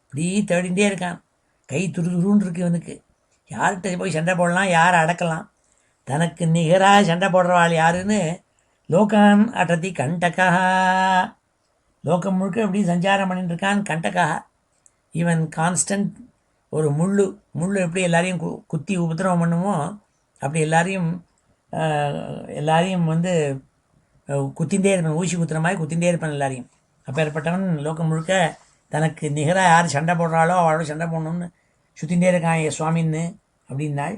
இப்படி தேடிகிட்டே இருக்கான். கை துருதுருன்னு இருக்கு இவனுக்கு. யார்கிட்ட போய் சண்டை போடலாம், யாரை அடக்கலாம், தனக்கு நிகராக சண்டை போடுறவாள் யாருன்னு லோகான் அடதி கண்டகா. லோகம் முழுக்க எப்படி சஞ்சாரம் பண்ணிட்டு இருக்கான் கண்டகா. இவன் கான்ஸ்டன்ட் ஒரு முள் எப்படி எல்லாரையும் குத்தி உபத்திரவம் பண்ணுமோ அப்படி எல்லாரையும் வந்து குத்தின்றே இருப்பான். ஊசி குத்துற மாதிரி குத்தின்றே இருப்பான் எல்லாரையும். அப்பேற்பட்டவன் லோகம் முழுக்க தனக்கு நிகராக யார் சண்டை போடுறாளோ அவளோட சண்டை போடணும்னு சுத்தின்றே இருக்கான் என் சுவாமின்னு அப்படின்னாள்.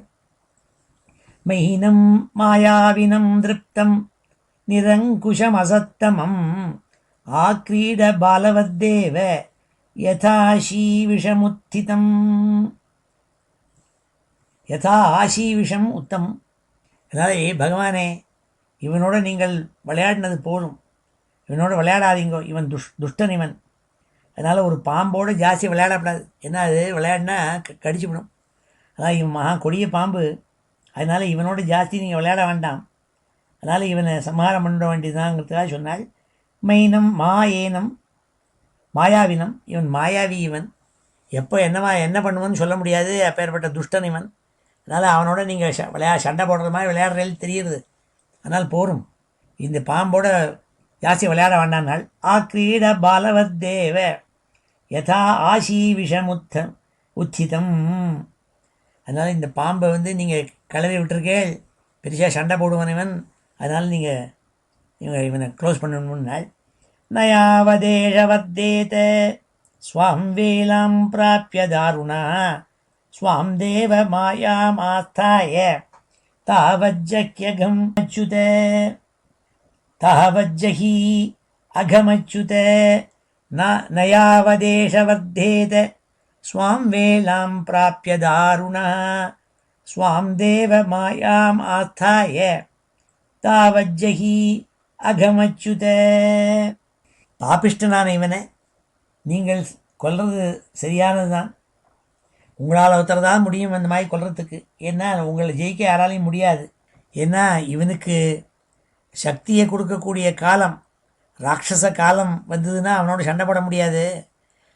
மஹீனம் மாயாவினம் திருப்தம் நிரங்குஷம் அசத்தமம் ஆக்ரீட பாலவத்தேவ யதாஷீ விஷமுத்திதம். யதா ஆஷி விஷம் உத்தம். அதனால் பகவானே, இவனோட நீங்கள் விளையாடினது போதும், இவனோட விளையாடாதீங்கோ. இவன் துஷ்டன் இவன். அதனால் ஒரு பாம்போடு ஜாஸ்தி விளையாடக்கூடாது. ஏன்னா அது விளையாடினா கடிச்சுவிடும். அதான் இவன் மகா கொடிய பாம்பு. அதனால் இவனோட ஜாஸ்தி நீங்கள் விளையாட வேண்டாம். அதனால் இவனை சம்ஹாரம் பண்ண வேண்டியதுதாங்கிறதுக்காக சொன்னாள். மைனம் மாயேனம் மாயாவினம். இவன் மாயாவி. இவன் எப்போ என்ன பண்ணுவான்னு சொல்ல முடியாது. அப்பேற்பட்ட துஷ்டன் இவன். அதனால் அவனோட நீங்கள் சண்டை போடுற மாதிரி விளையாடுறது தெரியுது. அதனால் போரும், இந்த பாம்போட ஜாஸ்தி விளையாட வேண்டாம்னாள். ஆக்ரீட பாலவத்தேவ யதா ஆஷி விஷமுத்தம் உச்சிதம். அதனால் இந்த பாம்பை வந்து நீங்கள் கிளறி விட்டுருக்கேள், பெருசாக சண்டை போடுவான் இவன். அதனால் நீங்கள் இவனை க்ளோஸ் பண்ணணும்னாள். நயாவதேஷவத்தேத ஸ்வாம் வேலாம் பிராப்ய தாருணா ஸ்வாம் தேவ மாயாமாஸ்தாய தாவஜ்ஜஹ்யகம் அச்சுத தாவஜ்ஜஹி அகமச்சுத நயாவதேஷவத்தேத ஸ்வாம் வேலாம் பிராப்ய தாருணா ஸ்வாம் தேவ மாயாம் ஆஸ்தாய தாவஜ்ஜஹி அகமச்சுத. பாபிஷ்டனான இவனை நீங்கள் கொல்றது சரியானது தான். உங்களால் ஒருத்தர் தான் முடியும் அந்த மாதிரி கொல்றதுக்கு. ஏன்னா உங்களை ஜெயிக்க யாராலையும் முடியாது. ஏன்னா இவனுக்கு சக்தியை கொடுக்கக்கூடிய காலம் ராட்சச காலம் வந்ததுன்னா அவனோட சண்டை போட முடியாது.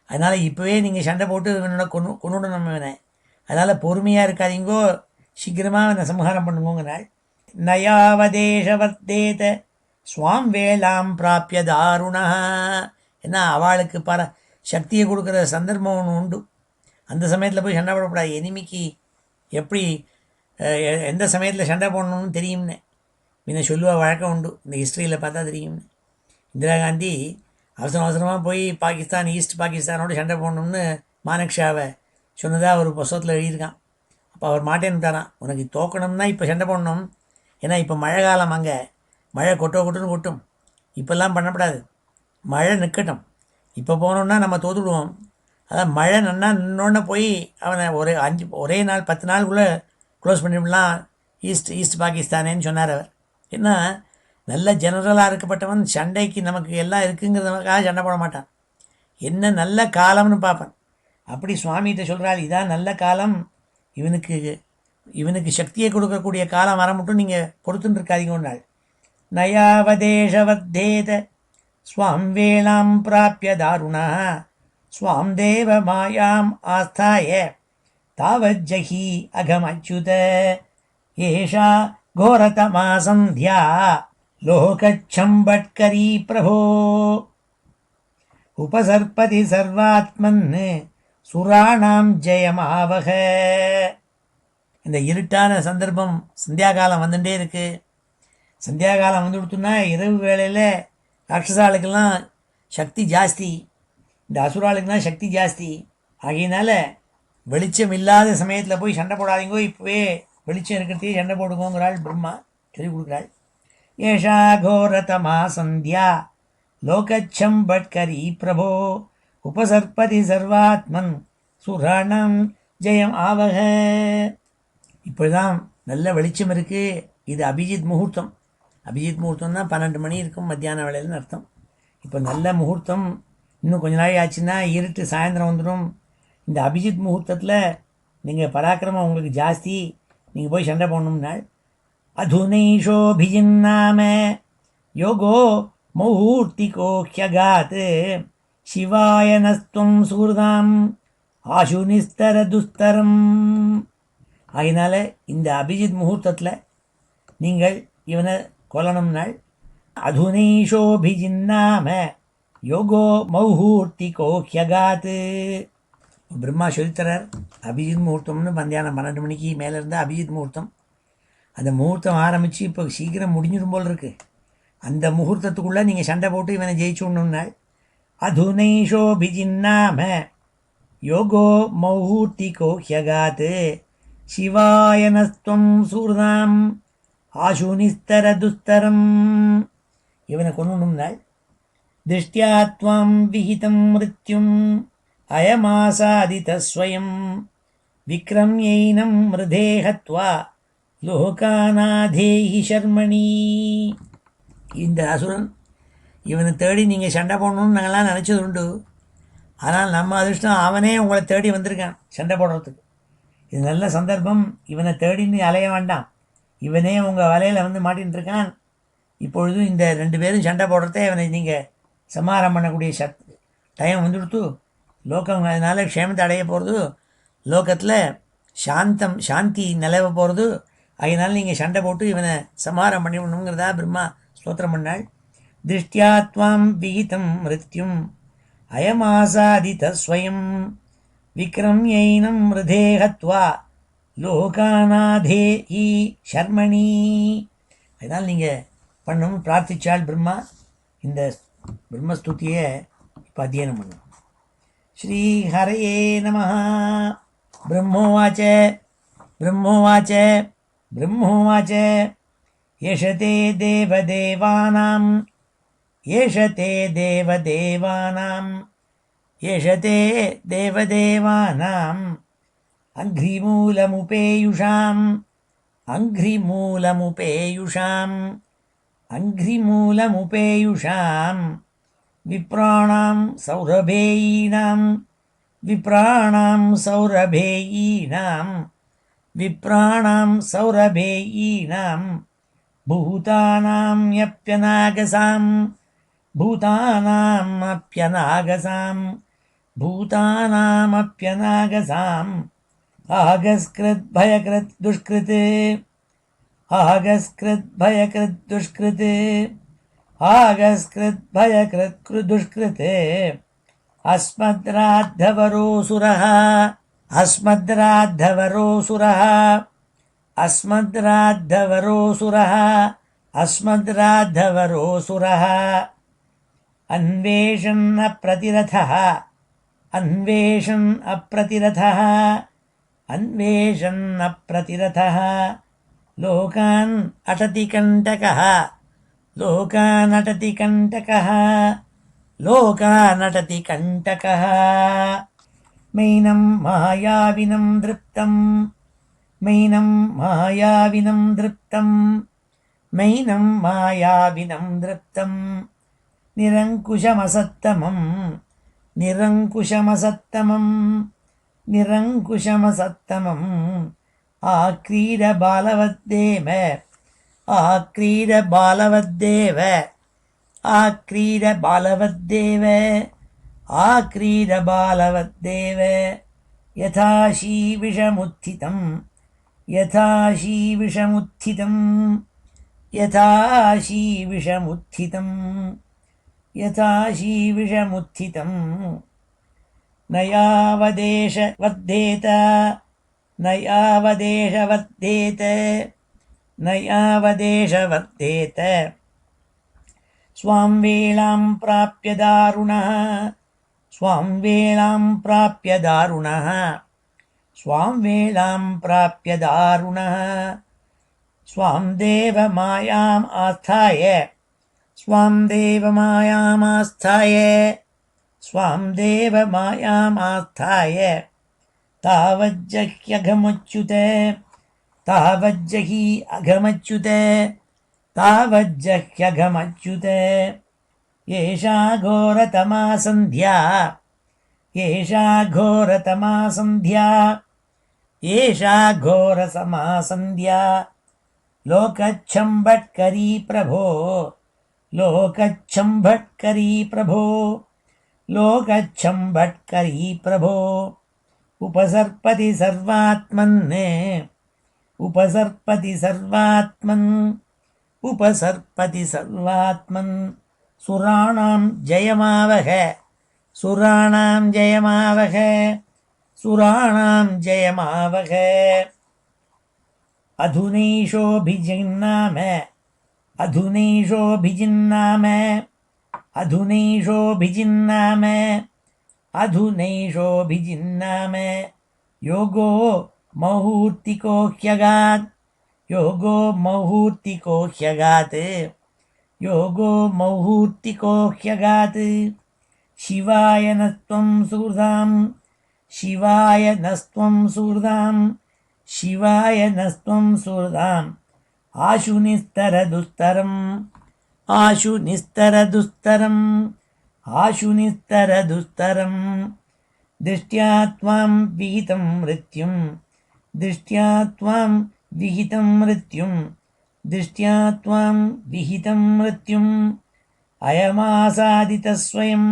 அதனால் இப்போவே நீங்கள் சண்டை போட்டு இவனோட கொண்டுடணும் இவனை. அதனால் பொறுமையாக இருக்காதீங்கோ, சீக்கிரமாக அவனை சம்ஹாரம் பண்ணுங்கிறாள். நயாவதேஷவர்த்தேத ஸ்வாம் வேலாம் பிராப்ய தாருணா. ஏன்னா அவளுக்கு சக்தியை கொடுக்குற சந்தர்ப்பம் ஒன்று உண்டு. அந்த சமயத்தில் போய் சண்டை போடக்கூடாது. எனிமிக்கு எப்படி எந்த சமயத்தில் சண்டை போடணும்னு தெரியும்னு முன்ன சொல்லுவா வழக்கம் உண்டு. இந்த ஹிஸ்ட்ரியில் பார்த்தா தெரியும்னு. இந்திரா காந்தி அவசரமாக போய் பாகிஸ்தான் ஈஸ்ட் பாகிஸ்தானோடு சண்டை போடணும்னு மானக்ஷாவை சொன்னதாக ஒரு புஸ்தகத்தில் எழுதியிருக்கான். அப்போ அவர் மாட்டேன்னுட்டாரான். உனக்கு தோக்கணும்னா இப்போ சண்டை போடணும். ஏன்னா இப்போ மழை காலம், அங்கே மழை கொட்டுன்னு கொட்டும். இப்போல்லாம் பண்ணக்கூடாது, மழை நிற்கட்டும். இப்போ போனோன்னா நம்ம தோத்துடுவோம். அதான் மழை நன்னா நின்னோடனே போய் அவனை ஒரே நாள் 10 நாளுக்குள்ளே க்ளோஸ் பண்ணிவிடலாம் ஈஸ்ட் பாகிஸ்தானேன்னு சொன்னார் அவர். ஏன்னா நல்ல ஜெனரலாக இருக்கப்பட்டவன் சண்டைக்கு நமக்கு எல்லாம் இருக்குங்கிறதுக்காக சண்டை போட மாட்டான். என்ன நல்ல காலம்னு பார்ப்பேன். அப்படி சுவாமிகிட்ட சொல்கிறாள், இதான் நல்ல காலம், இவனுக்கு சக்தியை கொடுக்கக்கூடிய காலம் வர மட்டும் நீங்கள் பொறுத்துன்னு இருக்காதீங்கன்னாள். நயாவதேஷவத்தேத ஸ்வாம் வேளாம் பிராப்ய தாருணா ஸ்வாம் தேவ மாயாம் ஆஸ்தாய தாவஜ்ஜஹி அகமச்சுத ஏஷா கோரதமா சந்தியா லோகச்சம்பட்கரி பிரபோ உபசர்பதி சர்வாத்மன் சுராணாம் ஜெயமாவக. இந்த இருட்டான சந்தர்ப்பம் சந்தியாகாலம் வந்துட்டே இருக்கு. சந்தியாகாலம் வந்து கொடுத்தோன்னா இரவு வேளையில் ராட்சசாளுக்கெல்லாம் சக்தி ஜாஸ்தி, இந்த அசுராளுக்கெல்லாம் சக்தி ஜாஸ்தி. ஆகையினால வெளிச்சம் இல்லாத சமயத்தில் போய் சண்டை போடாதீங்கோ, இப்போவே வெளிச்சம் இருக்கிறதே சண்டை போடுங்கோங்கிறாள் பிரம்மா சொல்லி கொடுக்குறாள். ஏஷா கோரதமா சந்தியா லோகச்சம்பட்கரி பிரபோ உபசர்பதி சர்வாத்மன் சுராணம் ஜெயம் ஆவக. இப்போதான் நல்ல வெளிச்சம் இருக்குது. இது அபிஜித் முகூர்த்தம். அபிஜித் முகூர்த்தம் தான் 12 மணி இருக்கும் மத்தியான வேளையில்னு அர்த்தம். இப்போ நல்ல முகூர்த்தம். இன்னும் கொஞ்ச நாள் ஆச்சுன்னா இருட்டு சாயந்தரம் வந்துடும். இந்த அபிஜித் முகூர்த்தத்தில் நீங்கள் பராக்கிரமம் உங்களுக்கு ஜாஸ்தி, நீங்கள் போய் சண்டை போடணும்னாள். அதுனைஷோபிஜின்னாம யோகோ முகூர்த்திகோ ஹ்யகாத் சிவாயனஸ்துவம் சூர்தாம் ஆசு நிஸ்தர துஸ்தரம். ஆகினால இந்த அபிஜித் முகூர்த்தத்தில் நீங்கள் இவனை கொல்லணும்னாள். அதுனைஷோபிஜின்னாம யோகோ மௌஹூர்த்திகோ ஹ்யகாத். பிரம்மா சொல்லித்தரார். அபிஜித் முகூர்த்தம்னு மத்தியானம் 12 மணிக்கு மேலே இருந்தால் அபிஜித் முகூர்த்தம். அந்த முகூர்த்தம் ஆரம்பித்து இப்போ சீக்கிரம் முடிஞ்சிடும் போல் இருக்குது. அந்த முகூர்த்தத்துக்குள்ளே நீங்கள் சண்டை போட்டு இவனை ஜெயிச்சுடணும்னாள். அதுனைஷோபிஜின்னாம யோகோ மௌஹூர்த்திகோ ஹ்யகாத் சிவாயனஸ்துவம் சூர்தாம் ஆசு நிஸ்தர துஸ்தரம். இவனை கொண்டுனாள். திருஷ்டியா த்வாம் விஹிதம் மிருத்யும் அயமாசாதிதஸ்வயம் விக்ரம்யைனம் மிருதே ஹத்வா லோகாநாதேஹி சர்மணி. இந்த அசுரன் இவனை தேடி நீங்கள் சண்டை போடணும்னு நாங்கள்லாம் நினச்சது உண்டு. ஆனால் நம்ம அதிர்ஷ்டம் அவனே உங்களை தேடி வந்திருக்கான் சண்டை போடுறதுக்கு. இது நல்ல சந்தர்ப்பம். இவனை தேடின்னு அலைய வேண்டாம், இவனே உங்கள் வலையில் வந்து மாட்டின்னு இருக்கான். இப்பொழுது இந்த 2 பேரும் சண்டை போடுறதே இவனை நீங்கள் சமாரம் பண்ணக்கூடிய டைம் வந்துடுத்து. லோகம் அதனால் க்ஷேமத்தை அடைய போகிறது. லோகத்தில் சாந்தி நிலவ போகிறது. அதனால் நீங்கள் சண்டை போட்டு இவனை சமாரம் பண்ணி விடணுங்கிறதா பிரம்மா ஸ்தோத்திரம் பண்ணாள். திருஷ்டியா த்வாம் விஹிதம் மிருத்யும் அயமாசாதிதஸ்வயம் விக்ரம்யைனம் மிருதே ஹத்வா லோகாநாதேஹி சர்மணி. அதனால் நீங்கள் பண்ணணும் பிரார்த்திச்சாள் பிரம்மா. இந்த பிரம்மஸ்துதியை இப்போ அத்தியனம் பண்ணணும். ஸ்ரீஹரயே நமः. பிரம்மோவாச்ச பிரம்மோவாச்ச பிரம்மோவாச்ச யஷதே தேவதேவானாம் யஷதே தேவதேவானாம் யஷதே தேவதேவானாம் அங்க்ரிமூலமுபேயுஷாம் அங்க்ரிமூலமுபேயுஷாம் அங்க்ரிமூலமுபேயுஷாம் விப்ராணாம் சௌரபேயீனாம் விப்ராணாம் சௌரபேயீனாம் விப்ராணாம் சௌரபேயீனாம் பூதானாம் யப்யநாகசாம் பூதானாம் அப்யநாகசாம் பூதானாம் அப்யநாகசாம் ஆகஸ்கிருத் பயக்ருத் துஷ்கிருத் ஆகஸ்கிருத் பயக்ருத் துஷ்கிருத் ஆகஸ்கிருத் பயக்ருத் துஷ்கிருத் அஸ்மத்ராத்தவரோசுரः அஸ்மத்ராத்தவரோசுரः அஸ்மத்ராத்தவரோசுரः அஸ்மத்ராத்தவரோசுரः அன்வேஷன் அப்ரதிரதः அன்வேஷன் அப்ரதிரதः அன்வேஷன் அப்ரதிரதः லோகான் அடதி கண்டகः லோகான் அடதி கண்டகः லோகான் அடதி கண்டகः மைனம் மாயாவினம் திருப்தம் மைனம் மாயாவினம் திருப்தம் மைனம் மாயாவினம் திருப்தம் நிரங்குஷமசத்தமம் நிரங்குஷமசத்தமம் நிரங்குஷமசத்தமம் ஆக்ரீட பாலவத்தேவ ஆக்ரீட பாலவத்தேவ ஆக்ரீட பாலவத்தேவ ஆக்ரீட பாலவத்தேவ யதா ஷீவிஷமுத்திதம் யதா ஷீவிஷமுத்திதம் यथा शीविषमुत्थितं यथा शीविषमुत्थितं न यावदेष वर्धेत न यावदेष वर्धेत न यावदेष वर्धेत स्वां वेलां प्राप्य दारुणः स्वां वेलां प्राप्य दारुणः स्वां वेलां प्राप्य दारुणः स्वां देवमायाम् आस्थाय स्वां देवमायामास्थाय स्वां देवमायामास्थाय तावज्जह्यघमच्युत तावज्जहि अघमच्युत तावज्जह्यघमच्युत एषा घोरतमा सन्ध्या एषा घोरतमा सन्ध्या एषा घोरतमा सन्ध्या लोकच्छम्भट्करी प्रभो लोकच्छम्भट्करी प्रभो लोकच्छम्भट्करी प्रभो उपसर्पति सर्वात्मन् उपसर्पति सर्वात्मन् उपसर्पति सर्वात्मन् सुराणां जयमावह सुराणां जयमावह सुराणां जयमावह अधुनैषोऽभिजिन्नाम अधुनैषोऽभिजिन्नाम अधुनैषोऽभिजिन्नाम अधुनैषोऽभिजिन्नाम योगो मौहूर्तिको ह्यगात् योगो मौहूर्तिको ह्यगात् योगो मौहूर्तिको ह्यगात् शिवाय नस्त्वं सुहृदां शिवाय नस्त्वं सुहृदां शिवाय नस्त्वं सुहृदाम् आशु निस्तरदुस्तरम् आशु निस्तरदुस्तरम् आशु निस्तरदुस्तरम् दृष्ट्या त्वां विहितं मृत्युं दृष्ट्या त्वां विहितं मृत्युं दृष्ट्या त्वां विहितं मृत्युम् अयमासादितस्वयम्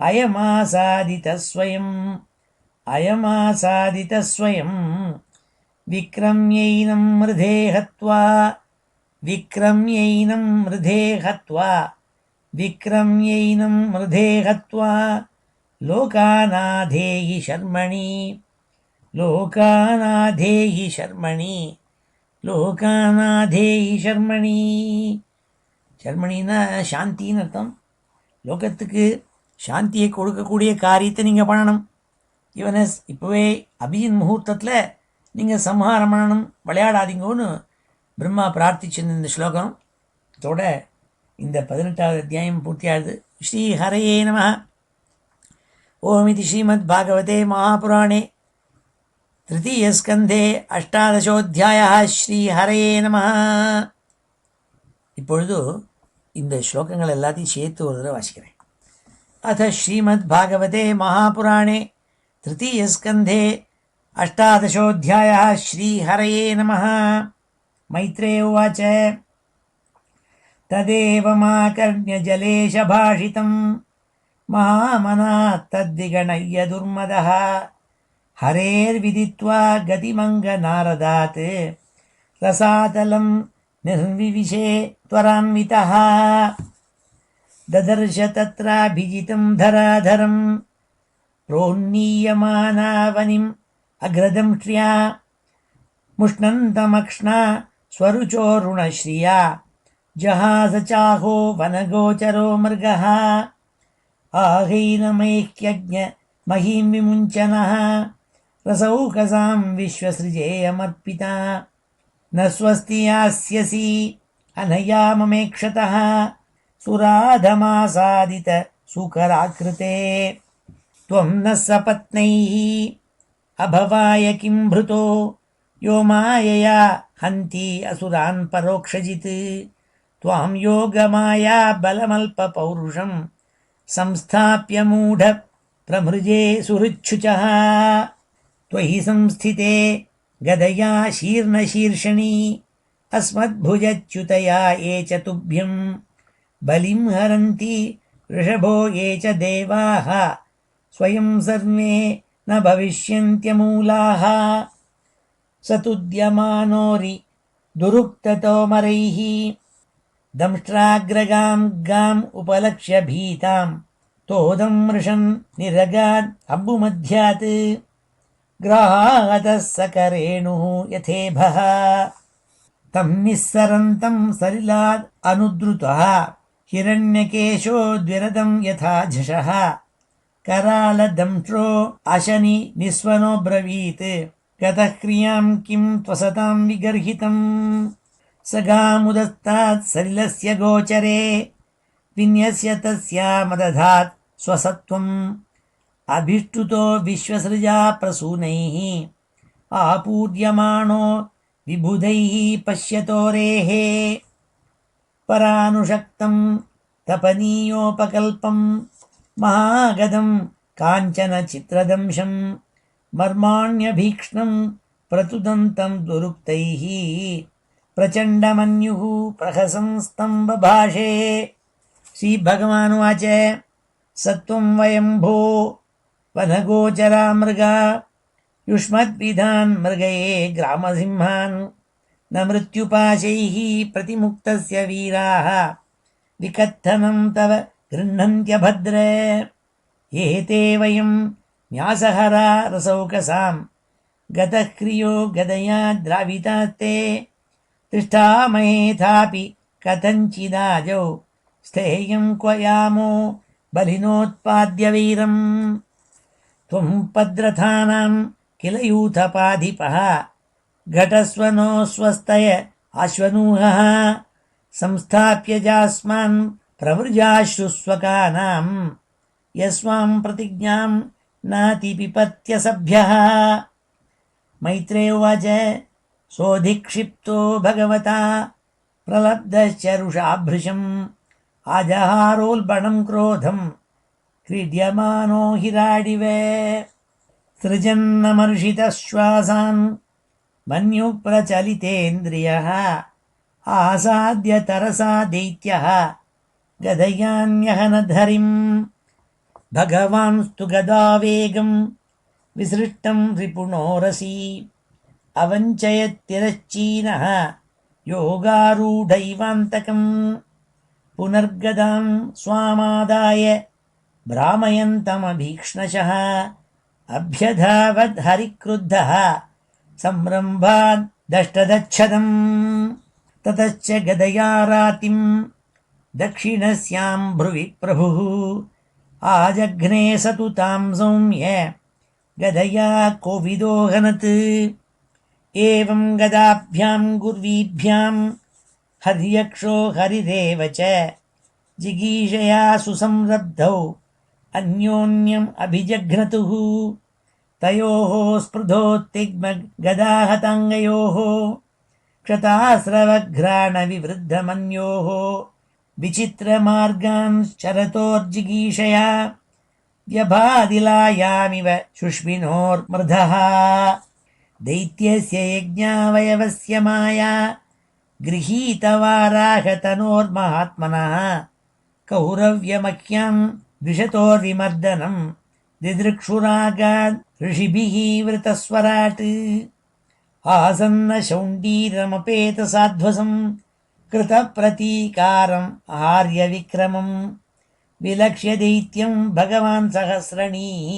अयमासादितस्वयम् अयमासादितस्वयम् विक्रम्यैनं मृधे हत्वा विक्रम्यैनं मृधे हत्वा विक्रम्यैनं मृधे हत्वा लोकानाधेहि शर्मणि लोकानाधेहि शर्मणि लोकानाधेहि शर्मणि ஷர்மணின்னா சாந்தின்னு அர்த்தம். லோகத்துக்கு சாந்தியை கொடுக்கக்கூடிய காரியத்தை நீங்கள் பண்ணணும். இவனை இப்போவே அபிஜின் முகூர்த்தத்தில் நீங்கள் சம்ஹாரம் பண்ணணும், விளையாடாதீங்கன்னு பிரம்மா பிரார்த்திச்சிருந்த இந்த ஸ்லோகம் இதோட இந்த 18வது அத்தியாயம் பூர்த்தியாகுது. ஸ்ரீ ஹரயே நமः. ஓமிதி ஸ்ரீமத் பாகவதே மகாபுராணே तृतीयस्कन्धे 18 ஸ்ரீ ஹரயே நமः. இப்பொழுது இந்த ஸ்லோகங்கள் எல்லாத்தையும் சேர்த்து ஒரு தடவை வாசிக்கிறேன். அத ஸ்ரீமத் பாகவதே மகாபுராணே तृतीयस्कन्धे 18 ஸ்ரீ ஹரயே நமः. मैत्रेय उवाच तदेवमाकर्ण्य जलेश भाषितं महामनात् तद्विगणय्य दुर्मदः हरेर्विदित्वा गतिमङ्गनारदात् रसातलं निर्विविशे त्वरान्वितः ददर्श तत्राभिजितं धराधरं प्रोन्नीयमानावनिम् अग्रदं श्रिया मुष्णन्तमक्ष्णा स्वरुचोरुणश्रिया जहास चाहो वनगोचरो मृगः आहैनमैक्यज्ञ महीं विमुञ्चनः रसौकसां विश्वसृजेयमर्पिता न स्वस्ति यास्यसि अनया ममेक्षतः सुराधमासादित सुकराकृते त्वं न सपत्नैः अभवाय किं भृतो यो मायया हन्ति असुरान् परोक्षजित् त्वां योगमाया बलमल्पपौरुषं संस्थाप्य मूढ प्रभृजे सुहृच्छुचः त्वयि संस्थिते गदया शीर्णशीर्षणि अस्मद्भुजच्युतया ये च तुभ्यं बलिं हरन्ति वृषभो ये च देवाः स्वयं सर्वे न भविष्यन्त्यमूलाः सतुद्यमानोरि दुरुक्ततोमरैः दंष्ट्राग्रगां गाम् उपलक्ष्य भीतां तोदं मृषन् निरगाद् अम्बुमध्यात् ग्राहतः सकरेणुः यथेभः तं निःसरन्तं सलिलाद् अनुद्रुतः हिरण्यकेशो द्विरदं यथा झषः करालदंष्ट्रो अशनि निस्वनो ब्रवीत् गतः क्रियां किं त्वसतां विगर्हितम् सगामुदस्तात् सलिलस्य गोचरे विन्यस्य तस्यामदधात् स्वसत्त्वम् अभिष्टुतो विश्वसृजा प्रसूनैः आपूर्यमाणो विबुधैः पश्यतोरेः परानुषक्तं तपनीयोपकल्पं महागदं काञ्चन चित्रदंशं मर्माण्यभीक्ष्णं प्रतुदन्तं दुरुक्तैः प्रचण्डमन्युः प्रहसंस्तम्भभाषे श्रीभगवानुवाच सत्त्वं वयम्भो वनगोचरा मृगा युष्मद्विधान् मृगये ग्रामसिंहान् न मृत्युपाशैः प्रतिमुक्तस्य वीराः विकत्थनं तव गृह्णन्त्यभद्र एते वयं न्यासहरा रसौकसां गतः क्रियो गदया द्रावितास्ते तिष्ठामहेथापि कथञ्चिदाजौ स्थेयं क्व यामो बलिनोत्पाद्यवीरम् त्वं पद्रथानां किल यूथपाधिपः घटस्वनो स्वस्तय अश्वनूहः संस्थाप्य जास्मान् प्रवृजाश्रुस्वकानां यस्वां प्रतिज्ञां नातिपिपत्यसभ्यः मैत्रेय उवाच सोऽधिक्षिप्तो भगवता प्रलब्धश्चरुषाभृशम् आजहारोल्बणं क्रोधं क्रीड्यमानो हिराडिव सृजन्नमर्षितश्वासान् मन्युप्रचलितेन्द्रियः आसाद्य तरसा दैत्यः गदयान्यहनधरिम् भगवांस्तु गदावेगं विसृष्टं रिपुणोरसि अवञ्चयत्तिरश्चीनः योगारूढैवान्तकम् पुनर्गदां स्वामादाय भ्रामयन्तमभीक्ष्णशः अभ्यधावद्हरिक्रुद्धः संरम्भाद् दष्टदच्छदम् ततश्च गदया रातिं दक्षिणस्यां भ्रुवि प्रभुः आजघ्ने स तु तां सौम्य गदया कोविदोहनत् एवं गदाभ्यां गुर्वीभ्यां हर्यक्षो हरिरेव च जिगीषया सुसंरब्धौ अन्योन्यम् अभिजघ्नतुः तयोः स्पृधोत्तिग्मगदाहताङ्गयोः क्षतास्रवघ्राणविवृद्धमन्योः विचित्रमार्गान् शरतोर्जिगीषया व्यभादिलायामिव शुष्मिनोर्मृधः दैत्यस्य यज्ञावयवस्य माया गृहीतवाराहतनोर्महात्मनः कौरव्यमह्यां द्विषतोर्विमर्दनं दिदृक्षुरागाद् ऋषिभिः वृतस्वराट् आसन्नशौण्डीरमपेतसाध्वसं कृतप्रतीकारम् आर्यविक्रमम् विलक्ष्य दैत्यं भगवान् सहस्रणीः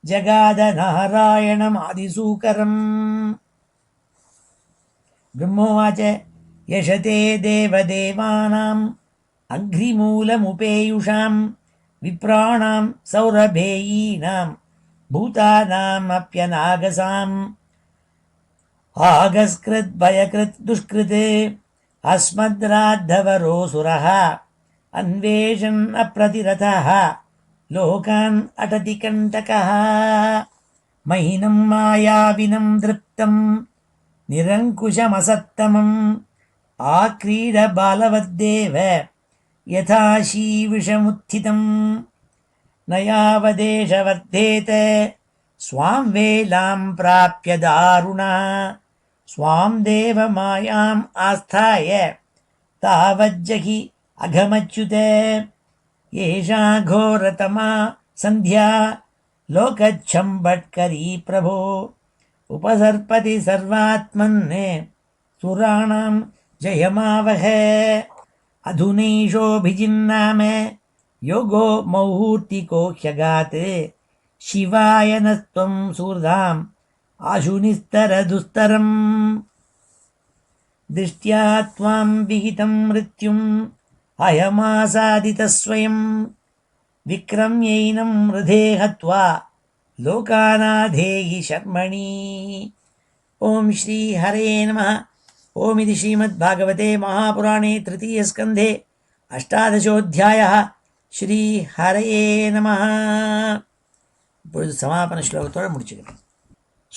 जगाद नारायणमादिसूकरम् ब्रह्मोवाच यशते देवदेवानाम् अघ्रिमूलमुपेयुषां विप्राणां सौरभेयीनां भूतानामप्यनागसाम् आगस्कृद्भयकृत् दुष्कृत् अस्मद्राद्धवरोऽसुरः अन्वेषन् अप्रतिरतः लोकान् अटति कण्टकः महिनं मायाविनं दृप्तं निरङ्कुशमसत्तमम् आक्रीडबालवद्देव यथा शीविषमुत्थितम् न यावदेशवर्धेत स्वां वेलां प्राप्य दारुणा स्वां देवमायाम् आस्थाय तावज्जहि अघमच्युत एषा घोरतमा सन्ध्या लोकच्छम्बट्करी प्रभो उपसर्पति सर्वात्मन् सुराणां जयमावह अधुनैषोऽभिजिन्नाम योगो मौहूर्तिको ह्यगात् शिवाय नस्त्वं सूर्धाम् आशुनिस्तरदुस्तरम् दृष्ट्या त्वां विहितं मृत्युम् अयमासादितः स्वयं विक्रम्यैनं हृदे हत्वा लोकानाधेहि शर्मणि। ओं श्री हरे नमः। ओम इति श्रीमद्भागवते महापुराणे तृतीयस्कन्धे अष्टादशोऽध्यायः। श्री हरये நமः. இப்பொழுது சமாபன ஸ்லோகத்தோடு முடிச்சுக்கிறேன்.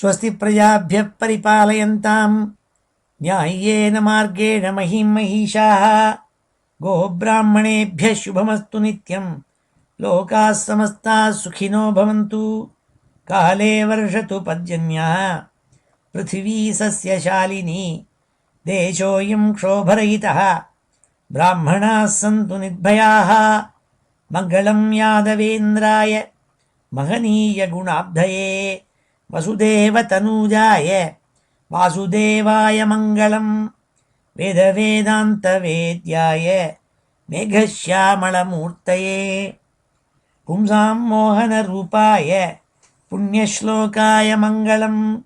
ஸ்வஸ்தி பிரஜாभ्यः परिपालयन्तां न्याय्येन मार्गेण महीं महिषाः गोब्राह्मणेभ्यः शुभमस्तु नित्यं लोकाः समस्ताः सुखिनो भवन्तु काले वर्षतु पर्जन्यः पृथिवी सस्यशालिनी देशोऽयं क्षोभरहितः ब्राह्मणाः सन्तु निर्भयाः मङ्गलं यादवेन्द्राय महनीयगुणाब्धये वसुदेवतनूजाय वासुदेवाय मङ्गलं वेदवेदान्तवेद्याय मेघश्यामलमूर्तये पुंसां मोहनरूपाय पुण्यश्लोकाय मङ्गलं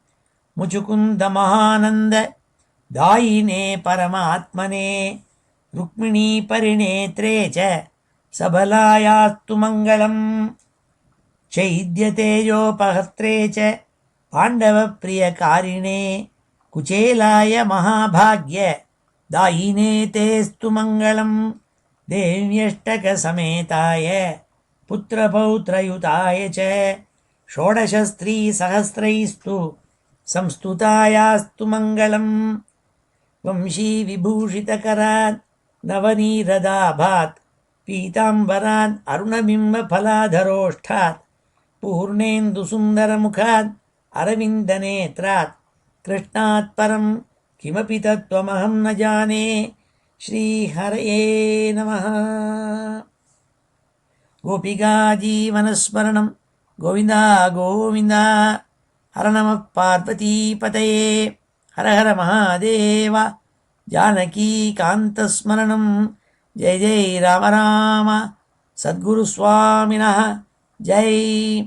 मुचुकुन्दमहानन्द दायिने परमात्मने रुक्मिणीपरिणेत्रे च सबलायास्तु मङ्गलम् चैद्यतेजोपहर्त्रे च पाण्डवप्रियकारिणे कुचेलाय महाभाग्य दायिने तेस्तु मङ्गलम् देव्यष्टकसमेताय पुत्रपौत्रयुताय च षोडशस्त्रीसहस्रैस्तु संस्तुतायास्तु मङ्गलम् वंशीविभूषितकरात् नवनीरदाभात् पीताम्बरात् अरुणबिम्बफलाधरोष्ठात् पूर्णेन्दुसुन्दरमुखात् अरविन्दनेत्रात् कृष्णात् परं किमपि तत्त्वमहं न जाने. श्रीहरये नमः. गोपिकाजीवनस्मरणं गोविन्द गोविन्द. हर नमः पार्वतीपतये. हर हर महादेव. जानकीकान्तस्मरणं जय जय राम राम. सद्गुरुस्वामिनः जय.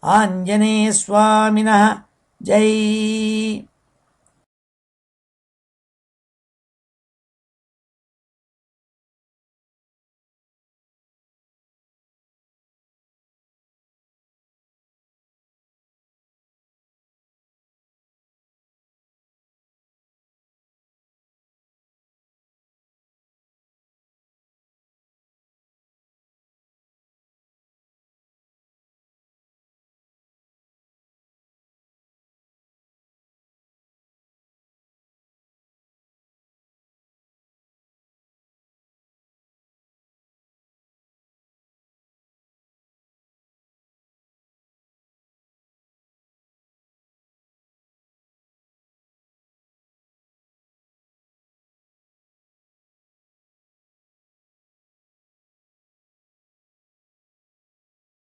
आञ्जनेयस्वामिनः जय.